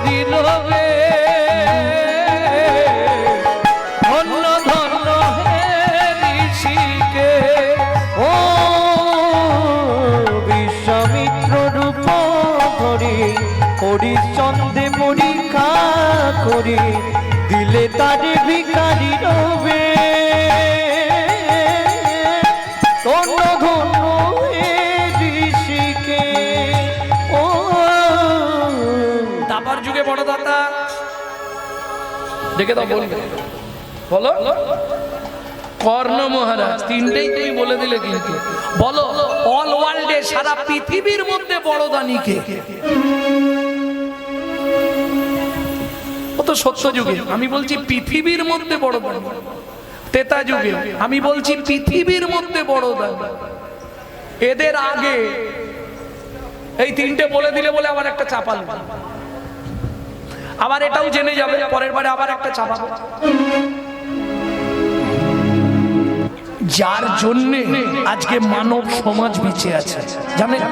দিল রে, ধন্য ধন্য হে ঋষিকে। ও বিশ্বামিত্র রূপ ধরি হরিশ্চন্দ্রে পরীক্ষা করি, দিলে তারে ভিখারি রবে, ধন্য ধন্য হে ঋষিকে। ও দাবার যুগে বড় দাতা দেখে দাও, বলবে বলো। কর্ণ মহারাজ, তিনটেই তুমি বলে দিলে, কিন্তু বলো অল ওয়ার্ল্ডে সারা পৃথিবীর মধ্যে বড় দানি কে? ও তো সত্য যুগে, আমি বলছি পৃথিবীর মধ্যে বড় দানি। ত্রেতা যুগে আমি বলছি পৃথিবীর মধ্যে বড় দানি। এদের আগে এই তিনটে বলে দিলে বলে আবার একটা চাপাল, আবার এটাও জেনে যাবে, পরের বারে আবার একটা চাপাবো। যার জন্য আজকে মানব সমাজ বেঁচে আছে জানেন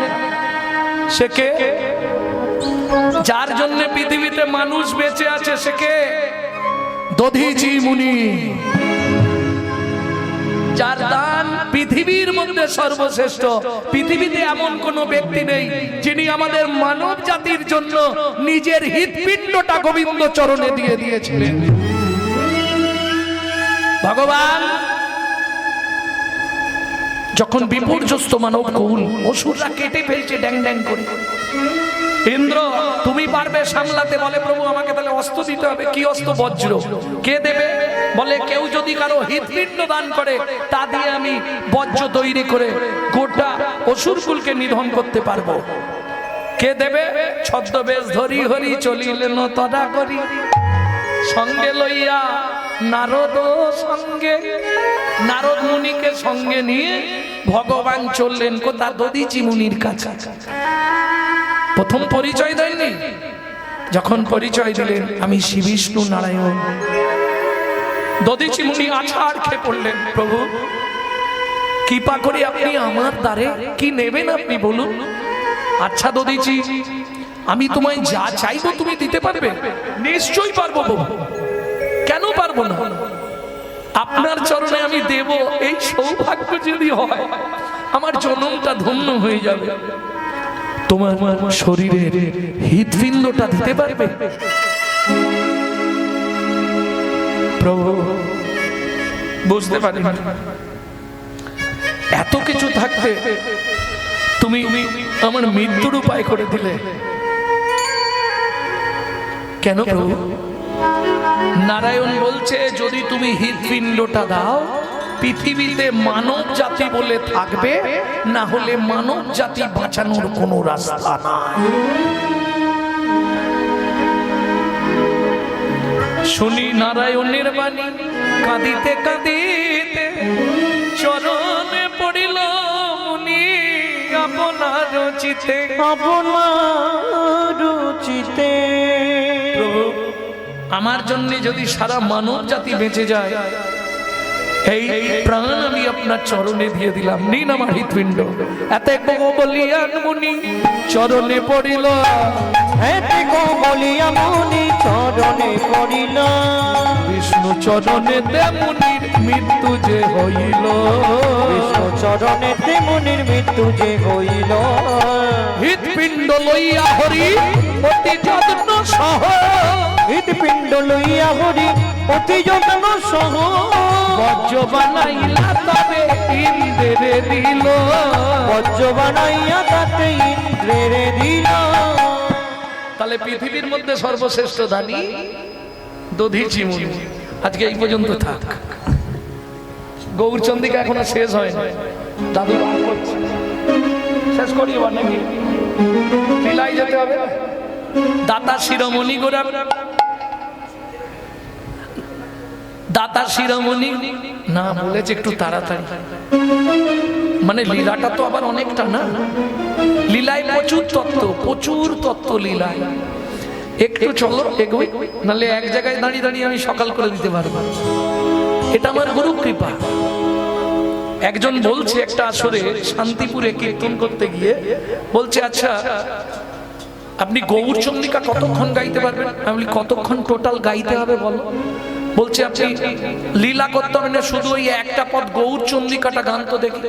সে কে? যার জন্য পৃথিবীতে মানুষ বেঁচে আছে সে কে? দধিচি মুনি। যার দান পৃথিবীর মধ্যে সর্বশ্রেষ্ঠ। পৃথিবীতে এমন কোন ব্যক্তি নেই যিনি আমাদের মানব জাতির জন্য নিজের হৃৎপিণ্ডটা গোবিন্দ চরণে দিয়ে দিয়েছিলেন। ভগবান যখন বিপর্যস্ত মানব কুল অসুররা কেটে ফেলছে ড্যাং ড্যাং করে, ইন্দ্র তুমি পারবে সামলাতে? বলে প্রভু আমাকে তাহলে অস্ত্র দিতে হবে। কি অস্ত্র? বজ্র। কে দেবে? বলে কেউ যদি কারো হৃৎপিণ্ড দান করে তা দিয়ে আমি বজ্র তৈরি করে গোটা অসুরকুলকে নিধন করতে পারবো। কে দেবে? ছদ্মবেশ ধরি হরি চলিলেন তদা করি, সঙ্গে লইয়া নারদ সঙ্গে। নারদ মুনিকে সঙ্গে নিয়ে ভগবান চললেন কোথা? দধিচি মুনির কাছে। প্রথম পরিচয় দেননি, যখন পরিচয় দিলেন আমি শ্রী বিষ্ণু নারায়ণ, দধিচি মুনি আছাড় খেয়ে পড়লেন, প্রভু কৃপা করে আপনি আমার দ্বারে কি নেবেন আপনি বলুন। আচ্ছা দধিচি, আমি তোমায় যা চাইবো তুমি দিতে পারবে? নিশ্চয়ই পারবো প্রভু, কেন পারবো না? আপনার চরণে আমি দেব, এই সৌভাগ্য যদি হয় আমার জন্মটা ধন্য হয়ে যাবে। তোমার শরীরের হৃৎপিণ্ডটা দিতে পারবে? প্রভু বুঝতে পারি এত কিছু থাকতে তুমি আমার মৃত্যুর উপায় করে দিলে কেন প্রভু? নারায়ণ বলছে যদি তুমি হৃৎপিণ্ডটা দাও পৃথিবীতে মানব জাতি বলে থাকবে, না হলে মানব জাতি বাঁচানোর কোনো রাস্তা নাই। শুনি নারায়ণের বাণী, কাঁদিতে কাঁদিতে চরণে পড়িল মুনি আপনার রচিতে। আপনার রচিতে প্রভু আমার জন্য যদি সারা মানব জাতি বেঁচে যায়, এই প্রাণ আমি আপনার চরণে দিয়ে দিলাম, নিন আমার হৃৎপিণ্ড। এত বলিয়া মুনি চরণে পড়িল, এত বলিয়া মুনি চরণে পড়িল, বিষ্ণু চরণে দে মুনির মৃত্যু যে হইল, বিষ্ণু চরণে তে মুনির মৃত্যু যে হইল। হৃৎপিণ্ড লইয়া হরি অতি যত্ন সহ, হৃৎপিণ্ড লইয়া হরি অতি যত্ন সহ, বজ্র বানাইলা তবে ইন্দ্রে দিল, বজ্র বানাইয়া তাতে ইন্দ্রে দিল। তাহলে পৃথিবীর মধ্যে সর্বশ্রেষ্ঠ দানি দধিচি মুনি। আজকে এই পর্যন্ত থাক, গৌরচন্দিকা এখনো শেষ হয় না, দাদু শেষ করি এবার নাকি লীলাই যেতে হবে। দাতা শিরোমণি গোরা, দাতা শিরোমণি না বলেছে একটু তাড়াতাড়ি, মানে লীলাটা তো আবার অনেকটা না, লীলায় প্রচুর তত্ত্ব লীলায়। একটু চলো এগোই, নাহলে এক জায়গায় দাঁড়িয়ে দাঁড়িয়ে আমি সকাল করে দিতে পারবো। এটা আমার গুরু কৃপা। একজন বলছে একটা আসরে শান্তিপুরে কীর্তন করতে গিয়ে বলছে, আচ্ছা আপনি গৌরচন্দিকা কতক্ষণ গাইতে পারবেন? আমি বলি কতক্ষণ টোটাল গাইতে হবে বলো? বলছে আপনি লীলা করতে হবে না, শুধু ওই একটা পদ গৌরচন্দিকাটা গান তো দেখি,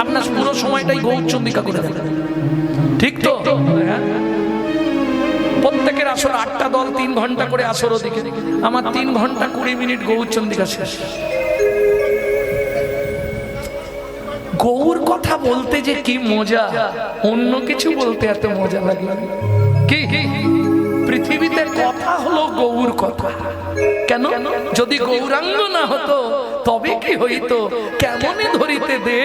আপনার পুরো সময়টাই গৌরচন্দিকা করে দেবেন, ঠিক তো? প্রত্যেকের আসর 8টা দল 3 ঘন্টা করে আসর, ওদিকে আমার 3 ঘন্টা 20 মিনিট গৌরচন্দিকা শেষ। গৌর কথা বলতে যে কি মজা, অন্য কিছু বলতে এত মজা লাগে কি? পৃথিবীতে কথা হলো গৌর কথা। কেন? যদি গৌরাঙ্গ না হতো তবে কি হইতো? কেমনে ধরিতে দে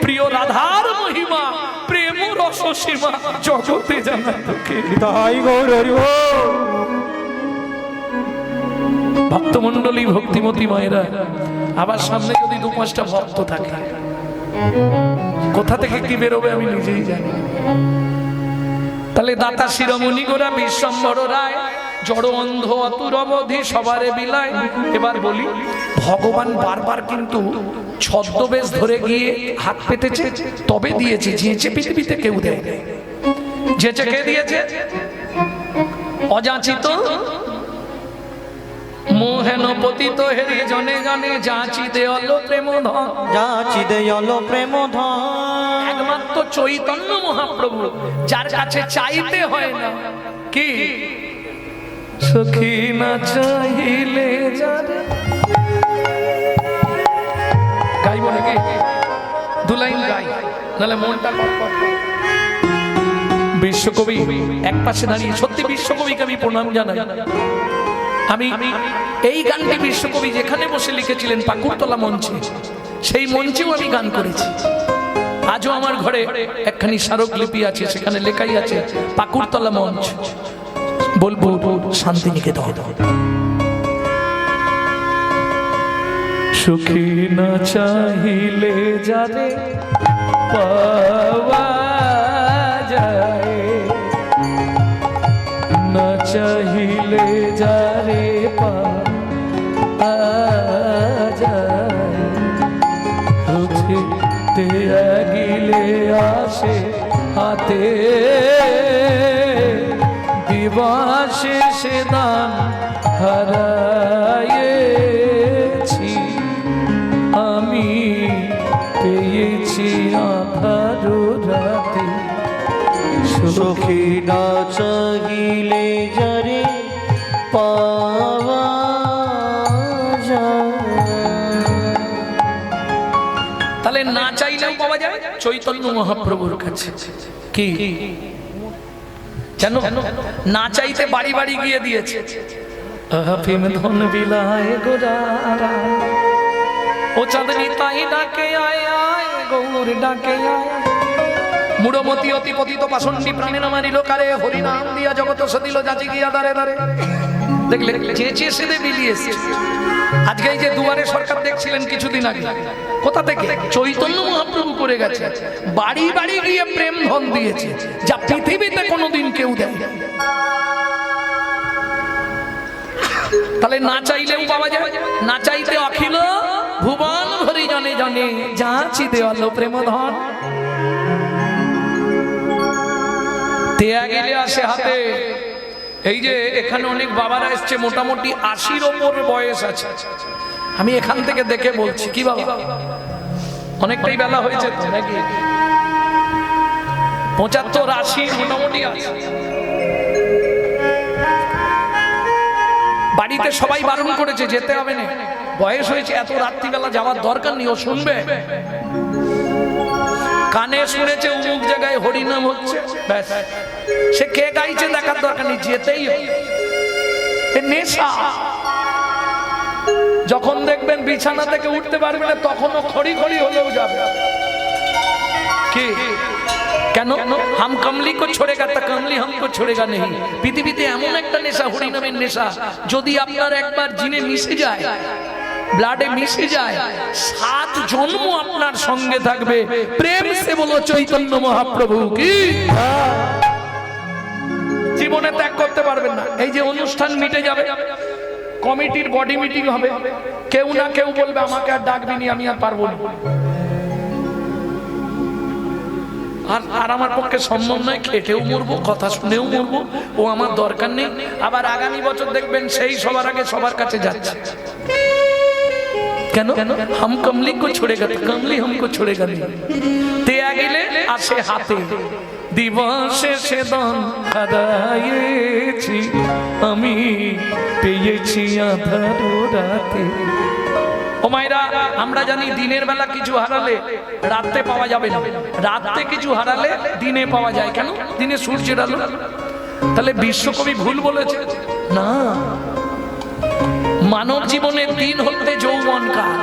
প্রিয় রাধার মহিমা, প্রেম রস সীমা জগতে জানা তোকে। তাই গৌর হরি বল। ভক্তমণ্ডলী ভক্তিমতী মায়েরা, আবার সামনে যদি 2-5টা ভক্ত থাকে, কোথা থেকে কি বেরোবে আমি নিজেই জানি। তাহলে দাতা শিরোমণি গোরা বিশ্বম্বর রায়, জড় অন্ধ অতুর অবধি সবারে বিলায়। এবার বলি, ভগবান বারবার কিন্তু ছদ্মবেশ ধরে গিয়ে হাত পেতেছে তবে দিয়েছে, যেচে পৃথিবীতে কেউ দেয়, যেচে কে দিয়েছে? অযাচিত মোহেন পতিত হেরি জনে জনে যাচি দেয়ল প্রেম ধন, যাচি দেয়ল প্রেম ধন। একমাত্র চৈতন্য মহাপ্রভু যার কাছে চাইতে হয় না। কি সখী না চাইলে যারে, গাইব নাকি 2 লাইন গাই, নাহলে মনটা কটকট। বিশ্বকবি এক পাশে দাঁড়িয়ে, সত্যি বিশ্বকবিকে আমি প্রণাম জানাই। আমি এই গানটি বিশ্বকবি যেখানে বসে লিখেছিলেন পাকুড়তলা মঞ্চে, সেই মঞ্চেও আমি গান করেছি। আজও আমার ঘরে একখানি স্মারকলিপি আছে, সেখানে লেখাই আছে পাকুড়তলা মঞ্চ, বোলপুর শান্তিনিকেতন। সুখী না চাহিলে যারে পাওয়া যায়, না চাহিলে যারে পাওয়া যায়, রুচিতে গিলে আসে হাতে, দিবাসে সে দান হারায়েছি আমি, পেয়েছি আধার রাতে। সুখী না চাহিলে যারে পাওয়া যায়। তাহলে না চাইলেও পাওয়া যায় চৈতন্য মহাপ্রভুর কাছে। কি জানো, না চাইতে বাড়ি বাড়ি গিয়ে দিয়েছে। আফিম ধন বিলায় গোরারা, ও চাঁদনি তাই ডাকে আয় আয়, গৌর ডাকে আয়। মুড়মতি অতি পতিত পাষণ্ডী প্রাণে নামারিল কারে, হরি নাম দিয়া জগত সদিল যাচি গিয়া দারে দারে। দেখলে চেঁচে সেদে বিলিয়েছে। আজকে এই যে দুয়ারে সরকার দেখছিলেন কিছুদিন আগে, কোথা থেকে? চৈতন্য মহাপ্রভু করে গেছে, বাড়ি বাড়ি গিয়ে প্রেম ধন দিয়েছে, যা পৃথিবীতে কোনোদিন কেউ দেয়। তাহলে না চাইলেও পাওয়া যায়, না চাইতে অখিল ভুবন ভরি জনে জনে, যাচি দেওয়াল প্রেম ধন। দেয়া গেলে আসে হাতে। এই যে এখানে অনেক বাবারা এসছে, মোটামুটি 80-র ওপর বয়স আছে। আমি এখান থেকে দেখে বলছি, কি বাবা অনেকটাই বেলা হয়েছে তো নাকি? 75-80 মোটামুটি আছে। বাড়িতে সবাই বারণ করেছে যেতে হবে না, বয়স হয়েছে, এত রাত্রিবেলা যাওয়ার দরকার নেই, ও শুনবে। কানে শুনেছে অমুক জায়গায় হরিনাম হচ্ছে, ব্যাস সে কে গাইছে দেখার দরকার নেই, যেতেই হবে। নেশা। যখন দেখবেন বিছানা থেকে উঠতে পারবে না, তখনও খড়ি খড়ি হলেও যাবে। কি কেন? হাম কমলি কো ছোড়েগা তা কমলি হামকো ছোড়েগা নেই। পৃথিবীতে এমন একটা নেশা, হরিনামের নেশা, যদি আপনার একবার জিনে মিশে যায়, ব্লাডে মিশে যায়, 7 জন্ম আপনার সঙ্গে থাকবে। প্রেম সে বলো চৈতন্য মহাপ্রভু কি, জীবনে ত্যাগ করতে পারবেন না। এই যে অনুষ্ঠান মিটে যাবে, কমিটির বডি মিটিং হবে, কেউ না কেউ বলবে আমাকে আর ডাকবি নি, আমি আর পারবো না। আর আমার পক্ষে সম্ভব নয়, খেটেও মরবো, কথা শুনেও মরবো, ও আমার দরকার নেই। আবার আগামী বছর দেখবেন সেই সবার আগে সবার কাছে যাচ্ছে। কেন? হাম কমলি কো ছোড়েগা তো কমলি হামকো ছোড়েগা নেই। দেয়া গেলে আসে হাতে, দিবসে সে দান হারায়েছি আমি, পেয়েছি আধার রাতে। ও মায়েরা, আমরা জানি দিনের বেলা কিছু হারালে রাতে পাওয়া যাবে না, রাতে কিছু হারালে দিনে পাওয়া যায়। কেন? দিনে সূর্যের আলো। তাহলে বিশ্বকবি ভুল বলেছে না। মানব জীবনের দিন হতে যৌবন কাল,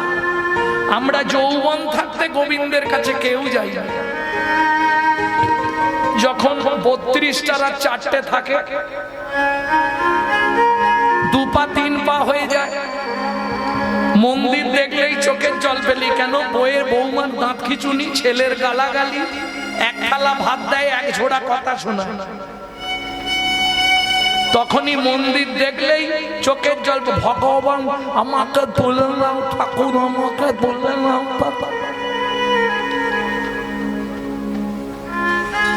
আমরা যৌবন থাকতে গোবিন্দের কাছে কেউ যাই না। যখন 32টা রাত 4টে থাকে, 2 পা 3 পা হয়ে যায়, মন্দির দেখলেই চোখের জল ফেলি। কেন? বইয়ের বৌমার দাঁত খিচুনি, ছেলের গালাগালি, এক থালা ভাত দেয়, এক ঝোড়া কথা শোনা। তখনই মন্দির দেখলেই চোখের জল। ভগবান আমাকে তুলে নাও, ঠাকুর আমাকে তুলে নাও।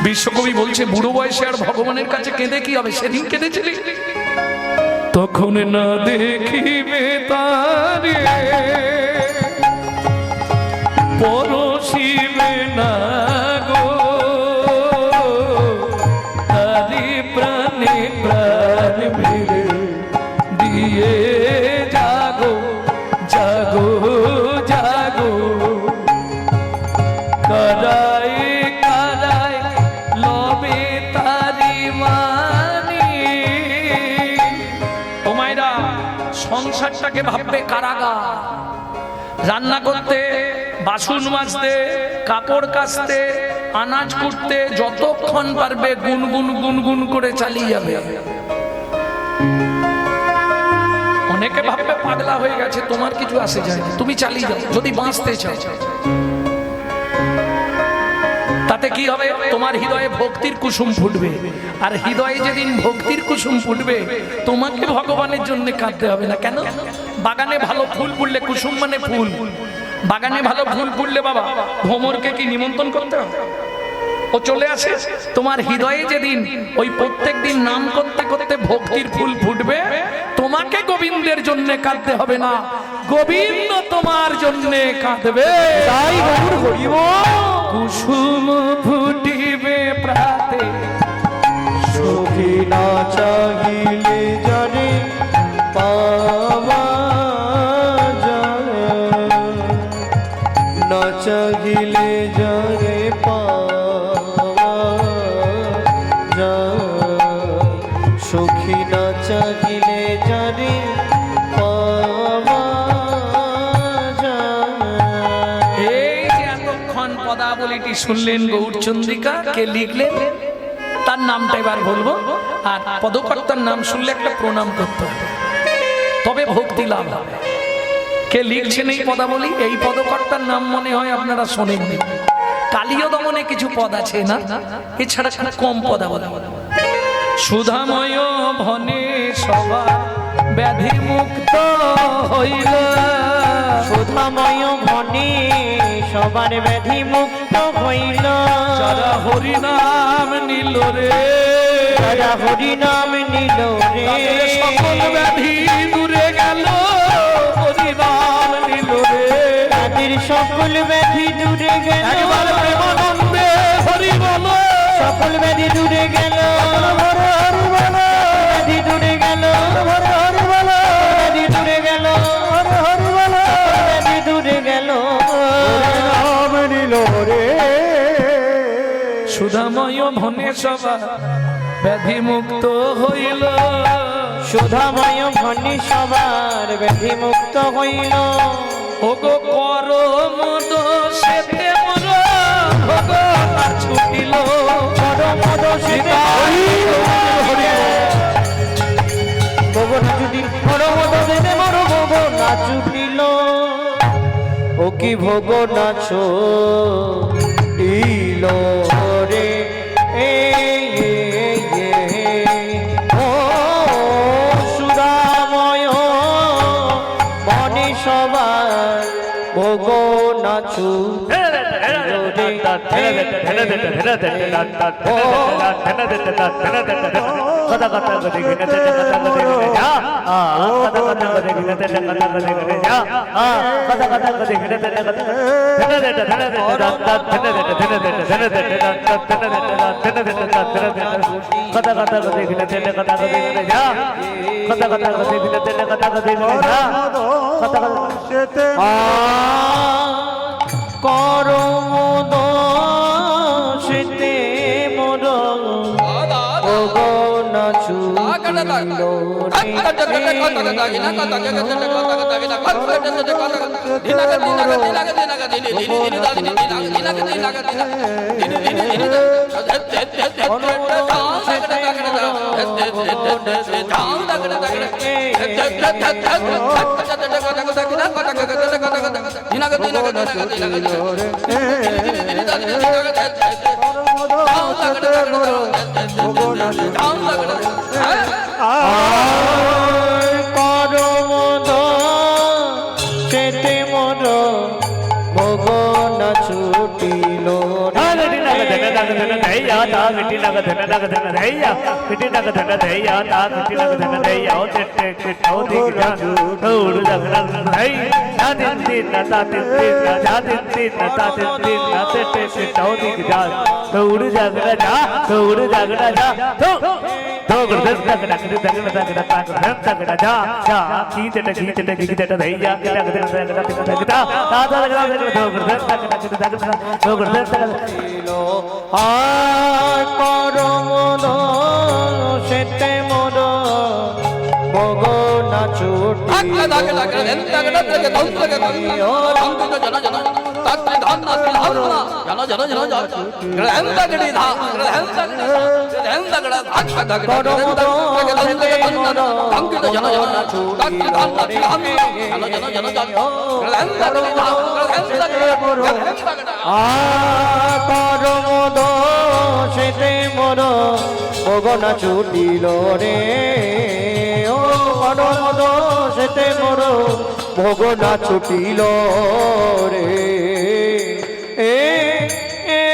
বিশ্বকবি বলছে বুড়ো বয়সে আর ভগবানের কাছে কেঁদে কি হবে? সেদিন কেঁদেছিলি, তখন না দেখিবে তারে, পরশিবে না গো, তারি প্রাণে প্রাণ মেরে দিয়ে জাগো জাগো জাগো। কারায় কারায় লবে তার সংসারটাকে ভাববে কারাগার। রান্না করতে, বাসন মাজতে, কাপড় কাচতে, আনাজ কুটতে যতক্ষণ পারবে গুনগুন গুনগুন করে চালিয়ে যাবে। অনেকে ভাববে পাগলা হয়ে গেছে, তোমার কিছু আসে যায় না, তুমি চালিয়ে যাও যদি বাঁচতে চাও। তাতে কি হবে? তোমার হৃদয়ে ভক্তির কুসুম ফুটবে, আর হৃদয়ে যেদিন ভক্তির কুসুম ফুটবে তোমাকে ভগবানের জন্য কাঁদতে হবে না। কেন? বাগানে ভালো ফুল ফুললে, কুসুম মানে ফুল, বাগানে ভালো ফুল ফুললে বাবা ভ্রমরকে কি নিমন্ত্রণ করতে হবে? ও চলে আসে। তোমার হৃদয়ে যেদিন ওই প্রত্যেক দিন নাম করতে করতে ভক্তির ফুল ফুটবে, তোমাকে গোবিন্দের জন্য কাঁদতে হবে না, গোবিন্দ তোমার জন্য কাঁদবে। তাই গৌর হরিব কুসুম ফুটিবে প্রাতে, সখী না চাহিলে জানে পাওয়া যায়, না চাহিলে জানে পাওয়া যায়, সখী না চাহিলে জানে পাওয়া যায়। এই যে এতক্ষণ পদাবলীটি শুনলেন গৌরচন্দ্রিকা কে লিখলেন তার নামটা এবার বলবো, আর পদকর্তার নাম শুনলে একটা প্রণাম করতে হবে, তবে ভক্তি লাভ হবে। কে লিখছেন এই পদাবলী? এই পদকর্তার নাম মনে হয় আপনারা শোনেননি। কালীয় দমনে কিছু পদ আছে না, এছাড়া খুব কম পদাবলী। সুধাময় ভনে সভা ব্যাধি মুক্ত হইল, সুধাময় ভনে সবার ব্যাধি মুক্ত হইল, যারা হরি নাম নিল রে, যারা হরি নাম নিল রে, তাদের সকল ব্যাধি দূরে গেল, হরি নাম নিল রে, তাদের সকল ব্যাধি দূরে গেল, একবার প্রেমানন্দে হরি বলো, সকল ব্যাধি দূরে গেল, ব্যাধি দূরে গেল, ব্যাধি দূরে গেল, ব্যাধি দূরে গেল, নাম নিল রে। সুধাময় ভনে সভা ব্যাধি মুক্ত হইল, সুধাময় ভনি সবার ব্যাধি মুক্ত হইল, ওগো কর মদ সেতে মর ভগবান ছুটিল, পরমদ সেতে ভগবান ছুটিল, পরমদ সেতে মর ভগবান ছুটিল, ও কি ভোগ নাছো ইল রে, এ ও সুরাময় মনে সবার ভোগ নাচু করমদ সেতে মোর নাচু করমদ সেতে মোর ভোগ নাচুটিল করমদ সেতে মোর ভোগ নাচ পরম দোষেতে মোর ভগনা ছুটিল রে ও পরম দোষেতে মোর ভগনা ছুটিল রে এ এ, এ।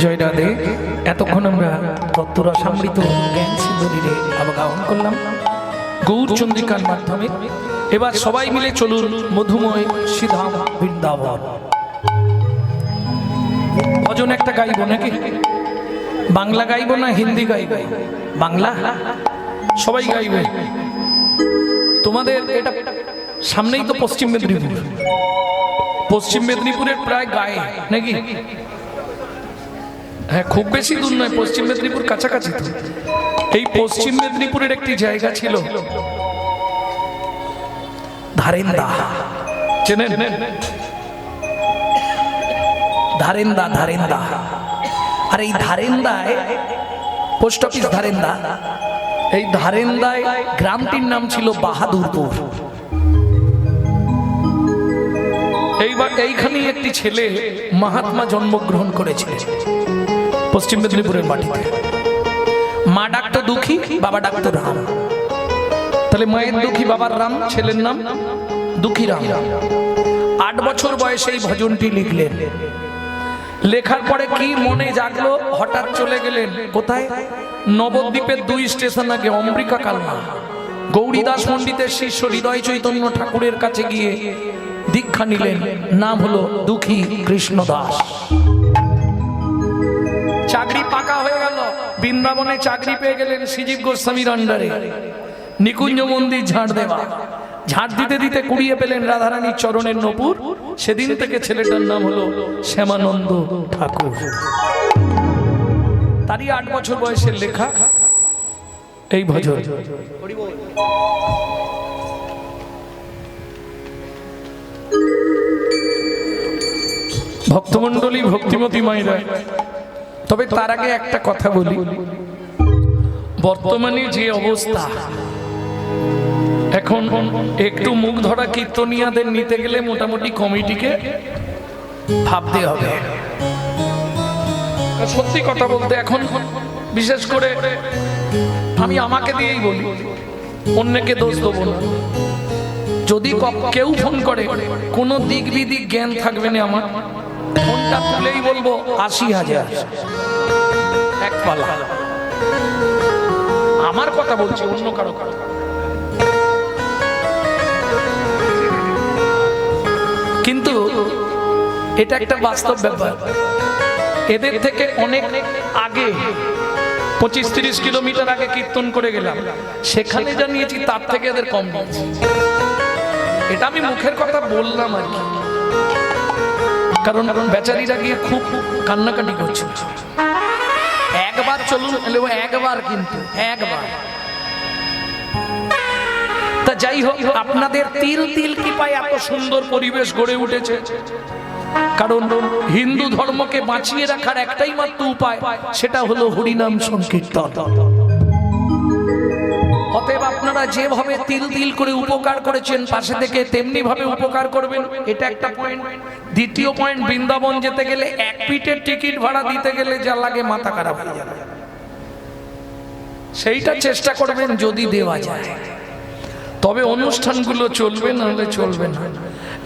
জয় রাধে। এতক্ষণ আমরা তত্ত্বরসামৃত জ্ঞান সিন্ধুরে অবগাহন করলাম গৌরচন্দ্রিকার মাধ্যমে। এবার সবাই মিলে চলুন মধুময় শ্রীধাম বৃন্দাবন। ভজন একটা গাইব নাকি? বাংলা গাইব না হিন্দি গাইব? বাংলা সবাই গাইবে। তোমাদের এটা সামনেই তো পশ্চিম মেদিনীপুর, পশ্চিম মেদিনীপুরের প্রায় গায়ে নাকি? হ্যাঁ, খুব বেশি দূর নয়, পশ্চিম মেদিনীপুর কাছাকাছি তো। এই পশ্চিম মেদিনীপুরের একটি জায়গা ছিল ধারেন্দা, চেনেন? ধারেন্দা, ধারেন্দা। আর এই ধারেন্দায় পোস্ট অফিস ধারেন্দা, এই ধারেন্দায় গ্রামটির নাম ছিল বাহাদুরপুর। এইবার এইখানেই একটি ছেলে মহাত্মা জন্মগ্রহণ করেছিল পশ্চিম মেদিনীপুরের মাটিতে। মা ডাকতো দুঃখী, বাবা ডাকতো রাম। তাহলে মায়ের দুঃখী, বাবার রাম, ছেলের নাম দুঃখী রাম। 8 বছর বয়সে এই ভজনটি লিখলেন। লেখার পরে কি মনে জাগলো, হঠাৎ চলে গেলেন কোথায়? নবদ্বীপের 2 স্টেশন আগে অম্বিকা কালনা গৌরীদাস পণ্ডিতের শিষ্য হৃদয় চৈতন্য ঠাকুরের কাছে গিয়ে দীক্ষা নিলেন। নাম হলো দুঃখী কৃষ্ণ দাস। চাকরি পাকা হয়ে গেল, বৃন্দাবনে চাকরি পেয়ে গেলেন শ্রীজীব গোস্বামীর আন্ডারে। নিকুঞ্জ মন্দির ঝাড় দেওয়া, ঝাড় দিতে দিতে কুড়িয়ে পেলেন রাধারানীর চরণের নপুর। সেদিন থেকে ছেলেটার নাম হলো শ্যামানন্দ ঠাকুর। তারই 8 বছর বয়সের লেখা এই ভজন। ভক্তমণ্ডলী, ভক্তিমতী মায়েরা, তবে তার আগে একটা কথা বলি। বর্তমানে যে অবস্থা, এখন একটু মুখ ধরা কীর্তনিয়াদের নিতে গেলে মোটামুটি কমিটিকে ভাবতে হবে। সত্যি কথা বলতে এখন বিশেষ করে আমি আমাকে দিয়েই বলি, অন্যকে দোষ দেবো না। যদি কেউ ফোন করে, কোনো দিক বিদিক জ্ঞান থাকবে না আমার, ফোনটা তুলেই বলবো 80,000 এক পালা। আমার কথা বলছি, অন্য কারো কারো। কিন্তু এটা একটা বাস্তব ব্যাপার। এদের থেকে অনেক আগে 25-30 কিলোমিটার আগে কীর্তন করে গেলাম, সেখানে জানিয়েছি তার থেকে এদের কম নিয়েছি। এটা আমি মুখের কথা বললাম আর কি, কারণ বেচারিরা গিয়ে খুব কান্নাকাটি করছে। একবার চলুন, একবার, কিন্তু একবার। তা যাই হোক, আপনাদের তিল তিল কৃপায় এত সুন্দর পরিবেশ গড়ে উঠেছে। কারণ হিন্দু ধর্মকে বাঁচিয়ে রাখার একটাই মাত্র উপায়, সেটা হলো হরিনাম সংকীর্তন। অতএব আপনারা যেভাবে তিল তিল করে উপকার করেছেন পাশে থেকে, তেমনি ভাবে উপকার করবেন। এটা একটা পয়েন্ট। দ্বিতীয় পয়েন্ট, বৃন্দাবন যেতে গেলে 1 পিঠের টিকিট ভাড়া দিতে গেলে যা লাগে মাথা খারাপ হয়ে যাবে। সেইটা চেষ্টা করবেন যদি দেওয়া যায়, তবে অনুষ্ঠানগুলো চলবে, নাহলে চলবে না।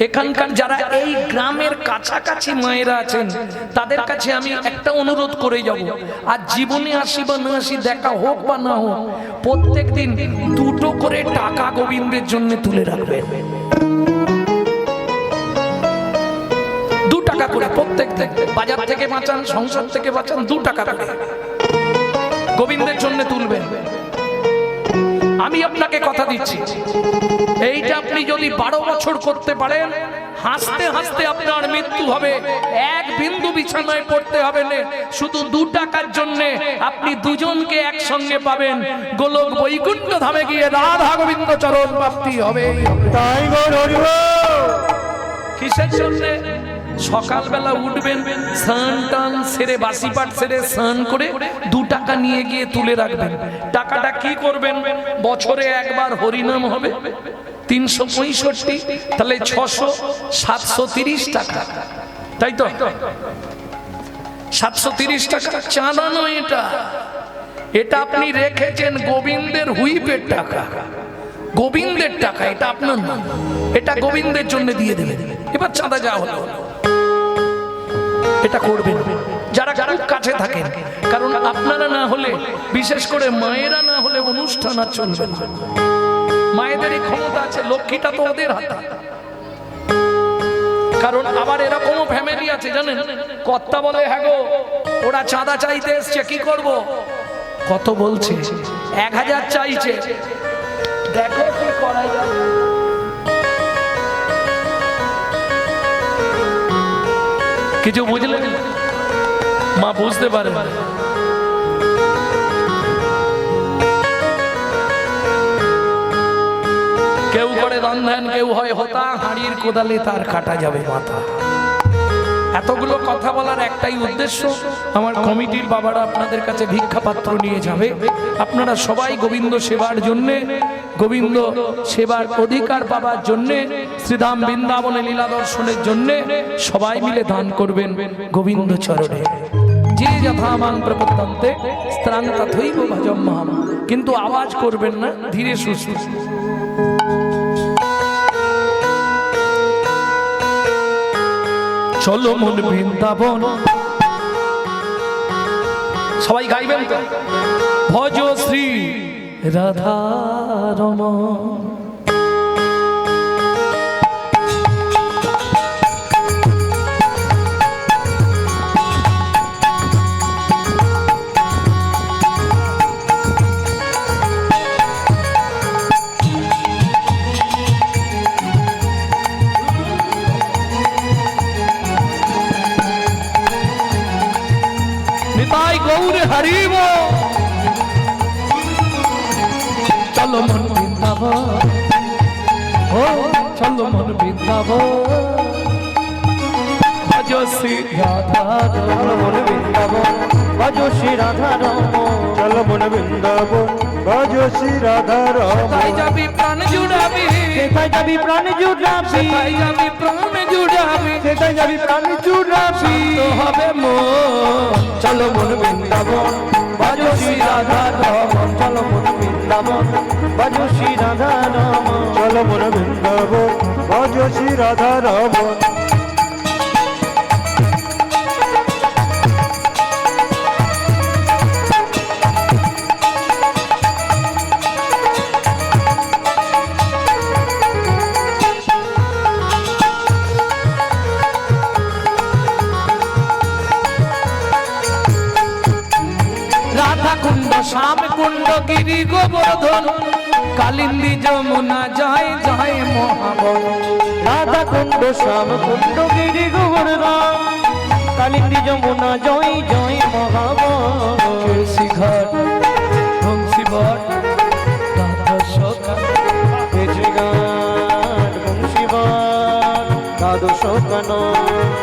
এখানকার যারা এই গ্রামের কাছাকাছি মায়েরা আছেন, তাদের কাছে আমি একটা অনুরোধ করে যাব, আর জীবনে আসি বা না আসি, দেখা হোক বা না হোক, প্রত্যেক দিন 2টো করে টাকা গোবিন্দের জন্য তুলে রাখবেন। 2 টাকা করে প্রত্যেক দিন, বাজার থেকে বাঁচান, সংসার থেকে বাঁচান, 2 টাকা করে গোবিন্দের জন্য তুলবেন। আমি আপনাকে কথা দিচ্ছি, এইটা আপনি যদি 12 বছর করতে পারেন, হাসতে হাসতে আপনার মৃত্যু হবে। এক বিন্দু বিছানায় পড়তে হবে না, শুধু 2 টাকার জন্য আপনি দুজনকে একসঙ্গে পাবেন। গোলক বৈকুণ্ঠ ধামে গিয়ে রাধা গোবিন্দ চরণ প্রাপ্তি হবে। তাই গো হরি বল। কিসের জন্য? সকালবেলা উঠবেন, স্নান টান সেরে, বাসি পাট সেরে স্নান করে 2 টাকা নিয়ে গিয়ে তুলে রাখবেন। টাকাটা কি করবেন? বছরে একবার হরিনাম হবে, 365, তাহলে 600, 730 টাকা, তাই তো? 730 টাকা চাঁদা নয় এটা, এটা আপনি রেখেছেন গোবিন্দের হুইপের টাকা, গোবিন্দের টাকা, এটা আপনার না, এটা গোবিন্দের জন্য দিয়ে দেবেন। এবার চাঁদা যা হলো এটা করবেন যারা খুব কাছে থাকেন, কারণ আপনারা না হলে, বিশেষ করে মায়েরা না হলে অনুষ্ঠান আর চলবে না। মায়েদেরই ক্ষমতা আছে, লক্ষ্মীটা তো ওদের হাতে। কারণ আবার এরকমও ফ্যামিলি আছে জানেন, কর্তা বলে হ্যাঁ গো ওরা চাঁদা চাইতে এসছে, কি করব? কত বলছে? 1000 চাইছে, দেখো কি করা যায়। কিছু বুঝলেন? মা বুঝতে পারে। কেউ করে রন্ধন, কেউ হয় হোতা, হাঁড়ির কোদালে তার কাটা যাবে মাথা। এতগুলো কথা বলার একটাই উদ্দেশ্য, আমার কমিটির বাবারা আপনাদের কাছে ভিক্ষা পাত্র নিয়ে যাবে। আপনারা সবাই গোবিন্দ সেবার জন্য, গোবিন্দ সেবার অধিকার পাবার জন্য, শ্রীধাম বৃন্দাবনে লীলা দর্শনের জন্য সবাই মিলে দান করবেন গোবিন্দ চরণে। যে যথামান প্রপত্তন্তে স্ত্রাং তথৈব ভজম মাম। কিন্তু আওয়াজ করবেন না, ধীরে সুস্থ। চলো মন বৃন্দাবন, সবাই গাইবেন তো? ভজ শ্রী রাধা রমণ। নিতাই গৌর হরিব। চলো মন বৃন্দাবন, ও চলো মন বৃন্দাবন, ভজ শ্রী রাধা রমণ বৃন্দাবন, ভজ শ্রী রাধা রমণ। চলো মন বৃন্দাবন, ভজ শ্রী রাধা রমণ। তাই যাবি প্রাণ জুড়াবি, সেথায় যাবি প্রাণ জুড়াবি, তাই যাবি প্রাণ জুড়াবি, সেথায় যাবি প্রাণ জুড়াবি। তো হবে মন। চলো মন বৃন্দাবন, ভজ শ্রী রাধা রমণ। চলো মন বৃন্দাবন, ভজ শ্রী রাধা রমণ। চলো মন বৃন্দাবন, ভজ শ্রী রাধা রমণ। কুণ্ড শ্যাম কুণ্ড গিরি গোবর্ধন, কালিন্দী যমুনা জয় জয় মহাবন। রাধা কুণ্ড শ্যাম কুণ্ড গিরি গোবর্ধন, কালিন্দী যমুনা জয় জয় মহাবন। তুলসী ঘাট বংশী বট দ্বাদশ তুলসী ঘাট বংশী বট দ্বাদশ কানন।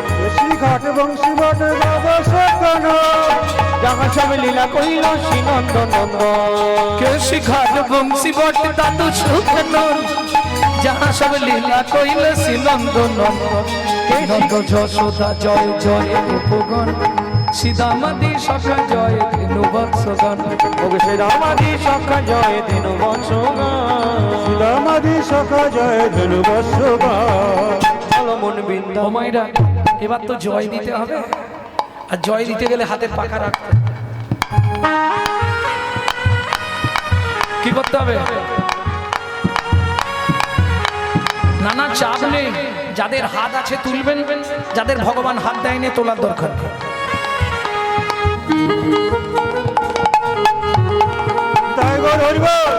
তুলসী ঘাট বংশী বট দ্বাদশ কানন। যাহা সব লীলা কইল শ্রীনন্দ নন্দন। কেশী ঘাট বংশী বট দ্বাদশ কানন, যাহা সব লীলা কইল শ্রীনন্দ নন্দন। নন্দ যশোদা জয় জয় উপগণ, সীতামাদি সখা জয় ধেনু বৎসগণ। ওগো শ্রীরামাদি সখা জয় ধেনু বৎসগণ। শ্রীরামাদি সখা জয় ধেনু বৎসগণ। চলো মন বৃন্দাবন। ও মাইরা, এবার তো জয় দিতে হবে, আর জয় দিতে গেলে হাতের পাকা রাখতে হবে। কি করতে হবে? নানা চাপ নেই, যাদের হাত আছে তুলবেন, যাদের ভগবান হাত দেয়নি তোলার দরকার নেই। তাই গো হরি বল।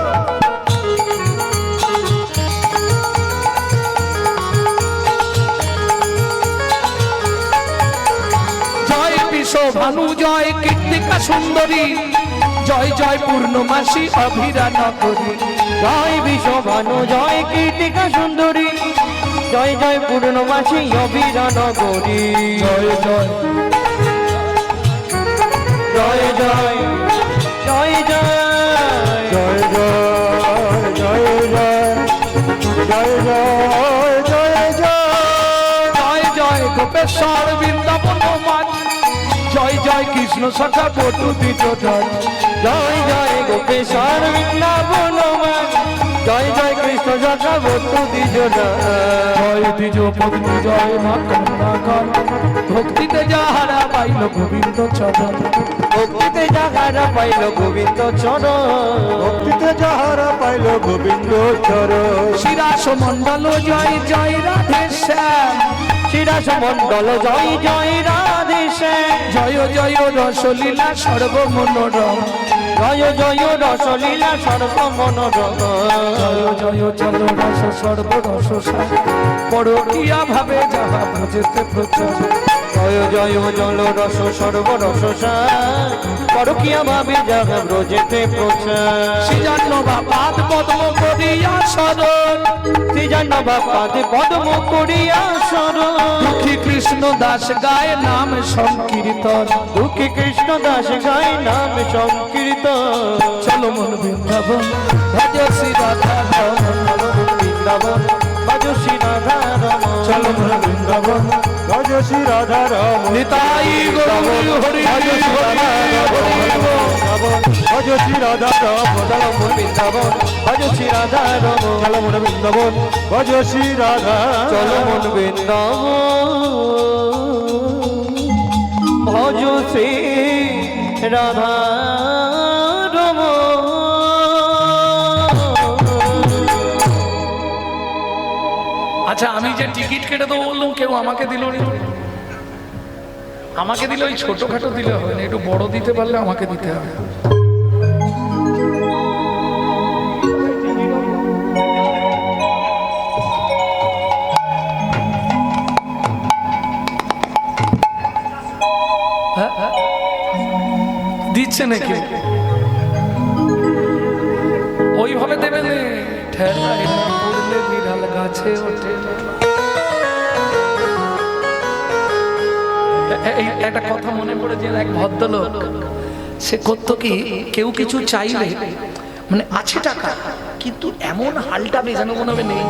ভানু জয় কীর্তিকা সুন্দরী জয় জয় পূর্ণমাসী অভিরা নগরী জয় বিশ্বভানু জয় কীর্তিকা সুন্দরী জয় জয় পূর্ণমাসী অবিরা নগরী জয় জয় জয় জয় জয় জয় জয় জয় জয় জয় জয় জয় জয় জয় গোপেশ্বর বৃন্দাবন মাঝ জয় জয় কৃষ্ণ সখা বটু দ্বিজ জয় জয় গোপেশ্বর বৃন্দাবন জয় জয় কৃষ্ণ সখা বটু দ্বিজ জয় দ্বিজ পত্নী জয় মা কমলাকর ভক্তিতে যাহারা পাইল গোবিন্দ চরণ ভক্তিতে যাহারা পাইল গোবিন্দ চরণ ভক্তিতে যাহারা পাইল গোবিন্দ চরণ শিরাস মণ্ডল জয় জয় রাধে শ্যাম শিরাস মণ্ডল জয় জয় রাধে শ্যাম জয় জয় রসলীলা সর্বমনোরম জয় জয় রসলীলা সর্বমনোরম জয় জয় চল রস সর্বরস পরকিয়া ভাবে যাহা ভজতে প্রচার জয় জয় জল রস সর্বরস পরকিয়া ভাবে যাহা ব্রজেতে প্রচার শ্রীজান্ন বাপাদ পদ্ম করিয়া শরণ শ্রীজান্ন বাপাদ পদ্ম করিয়া শরণ দুঃখী কৃষ্ণ দাস গায় নাম সংকীর্তন দুঃখী কৃষ্ণ দাস গায় নাম সংকীর্তন চলো মন বৃন্দাবন ভজ শ্রী রাধা বৃন্দাবন ভজ শ্রী রাধা রমন চলো মন বৃন্দাবন ভজ শ্রী রাধা রমন নিতাই গৌর হরি ভজ শ্রী রাধা রমন ভজ শ্রী রাধা রমন চলো মন বৃন্দাবন ভজ শ্রী রাধা রমন চলো মন বৃন্দাবন ভজ শ্রী রাধা চলো মন বৃন্দাবন ভজ শ্রী রাধা আচ্ছা আমি যে টিকিট কেটে দেবো বললাম কেউ আমাকে দিল না আমাকে দিলে ওই ছোটখাটো দিলে হবে না একটু বড় দিতে পারলে আমাকে দিতে হবে হ্যাঁ? দিচ্ছে নাকি ওইভাবে দেবে না ঠেলায় না পড়লে বিড়াল গাছে ওঠে না। এই একটা কথা মনে পড়ে যে এক ভদ্রলোক সে করতো কি কেউ কিছু চাইলে মানে আছে টাকা কিন্তু এমন হালটা বেজানো মনে হবে নেই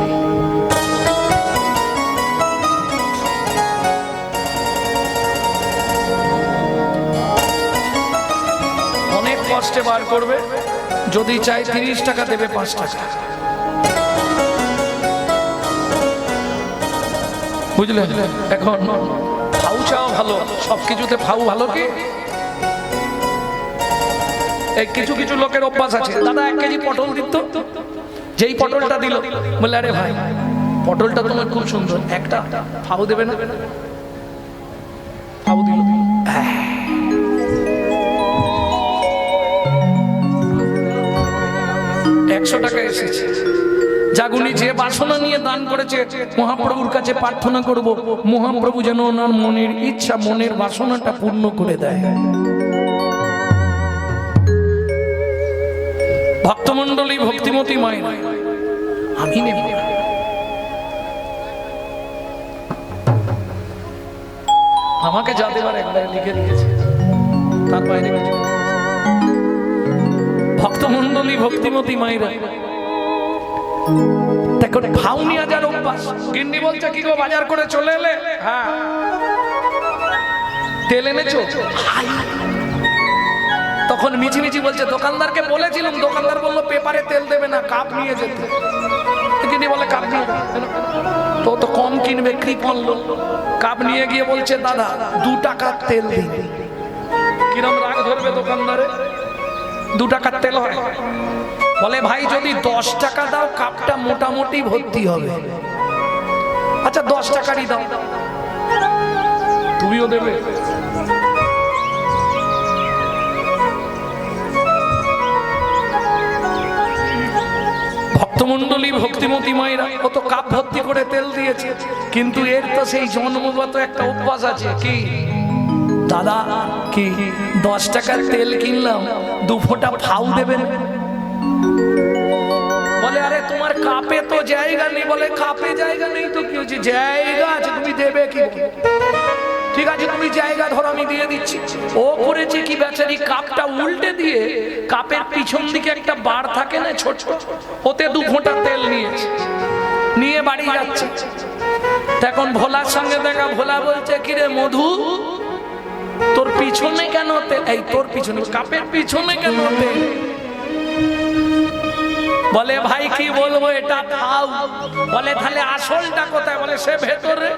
অনেক কষ্টে বার করবে যদি চাই 30 টাকা দেবে 5 টাকা বুঝলেন এখন ফাউ চাও ভালো সবকিছুতে ফাউ ভালো কি এই কিছু কিছু লোকের অভ্যাস আছে দাদা 1 কেজি পটল দিত যেই পটলটা দিল বলে আরে ভাই পটলটা তোমার খুব সুন্দর একটা ফাউ দেবে না ফাউ দিল 100 টাকা এসেছে জাগুনি যে বাসনা নিয়ে দান করেছে মহাপ্রভুর কাছে প্রার্থনা করব মহাপ্রভু যেন ওনার মনের ইচ্ছা মনের বাসনাটা পূর্ণ করে দেয় ভক্তমণ্ডলী ভক্তিমতী মায়ের আমি নেব আমাকে যা দেবার একবার লিখে দিয়েছে তার বাইরে কিছু ভক্তমণ্ডলী ভক্তিমতী মায়েরা দেখো ফাউনি হাজার অভ্যাস গিন্নি বলছে কি গো বাজার করে চলে এলে হ্যাঁ তেল এনেছো তখন মিছি মিছি বলছে দোকানদারকে বলেছিলাম দোকানদার বললো পেপারে তেল দেবে না কাপ নিয়ে যেতে গিন্নি বলে কাপ নিয়ে তো তো কম কিনবে কৃপণ লোক কাপ নিয়ে গিয়ে বলছে দাদা 2 টাকার তেল দিন কিরম রাগ ধরবে দোকানদারে 2 টাকার তেল হয় বলে ভাই যদি 10 টাকা দাও কাপটা মোটামুটি ভর্তি হবে আচ্ছা 10 টাকারই দাও তুমিও দেবে ভক্তমণ্ডলী ভক্তিমতী মায়েরা কত কাপ ভর্তি করে তেল দিয়েছে কিন্তু এর তো সেই জন্মগত একটা অভ্যাস আছে কি দাদা কি 10 টাকার তেল কিনলাম, 2 ফোঁটা ফাউ দেবেন? বলে আরে তোমার কাপে তো জায়গা নেই। বলে কাপে জায়গা নেই তো কি হচ্ছে, জায়গা আছে, তুমি দেবে কি? ঠিক আছে তুমি জায়গা ধরো, আমি দিয়ে দিচ্ছি। ও করেছে কি বেচারি, কাপটা উল্টে দিয়ে কাপের পিছন দিকে একটা বার থাকে না ছোট, ওতে 2 ফোঁটা তেল নিয়েছে, নিয়ে বাড়ি যাচ্ছে। তখন ভোলার সঙ্গে দেখা, ভোলা বলছে কিরে মধু তোর পিছনে কেন তেল? এই তোর পিছনে, কাপের পিছনে কেন তেল? বলে ভাই কি বলবো, এটা খাও। বলে তাহলে আসলটা কোথায়? বলে সে ভেতরে।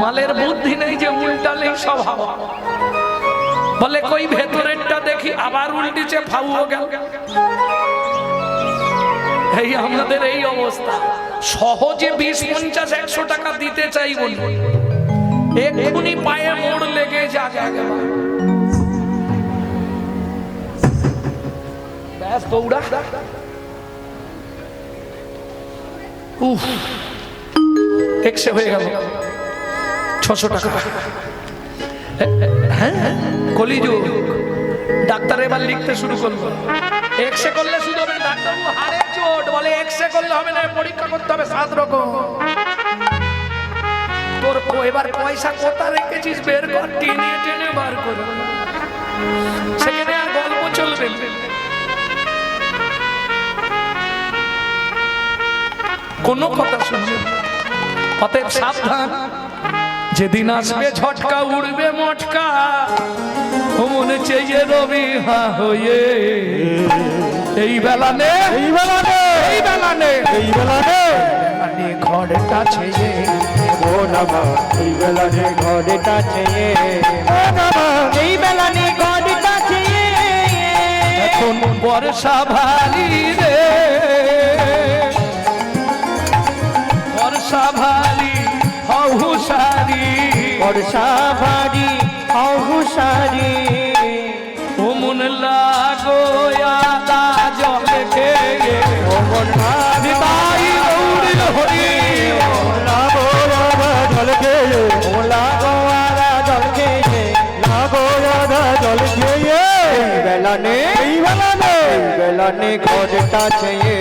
মালের বুদ্ধি নেই যে উল্টালেই সব হাওয়া। বলে কই ভেতরেরটা দেখি, আবার উল্টিছে, ফাউও গেল। এই আমাদের এই অবস্থা। সহজে 20, 50, 100 টাকা দিতে চাই বলি, এক্ষুনি পায়ে মোড় লেগে যাবে। ব্যাস দৌড়া। উফ, এক্সে হয়ে গেল 600 টাকা। হ্যাঁ কলিযুগ। ডাক্তার এবার লিখতে শুরু করলো, এক্সে করলে শুধু হবে না, ডাক্তারবাবু হাড়ের চোট। বলে এক্সে করলে হবে না, পরীক্ষা করতে হবে 7 রকম। তোর এবার পয়সা কোথা রেখেছিস বের কর, টেনে টেনে বার কর, সেখানে আর গল্প চলবে। কোনো কথা শুনবে। অতএব সাবধান, যেদিন আসবে ঝটকা উড়বে মটকা, ও মনে চেয়ে রবি হা হয়ে। এই বেলা নে, এই বেলা নে, এই বেলা নে, এই বেলা নে, ঘরটা ছেয়ে ও নামা এই বেলা নে ঘরটা ছেয়ে, ও নামা এই বেলা নে ঘরটা ছেয়ে। এখন বর্ষা ভালি রে, বর্ষা ভালি হুশারি, বর্ষা ভারী হুশারি। ও মন লাগো আদা জল খেয়ে, ও মন নিতাই গৌরীর হরি, লাগো আদা জল খেয়ে, ও লাগো আদা জল খেয়ে, লাগো আদা জল খেয়ে। এই বেলা নে, এই বেলা নে, এই বেলা নে ঘরটা ছেয়ে।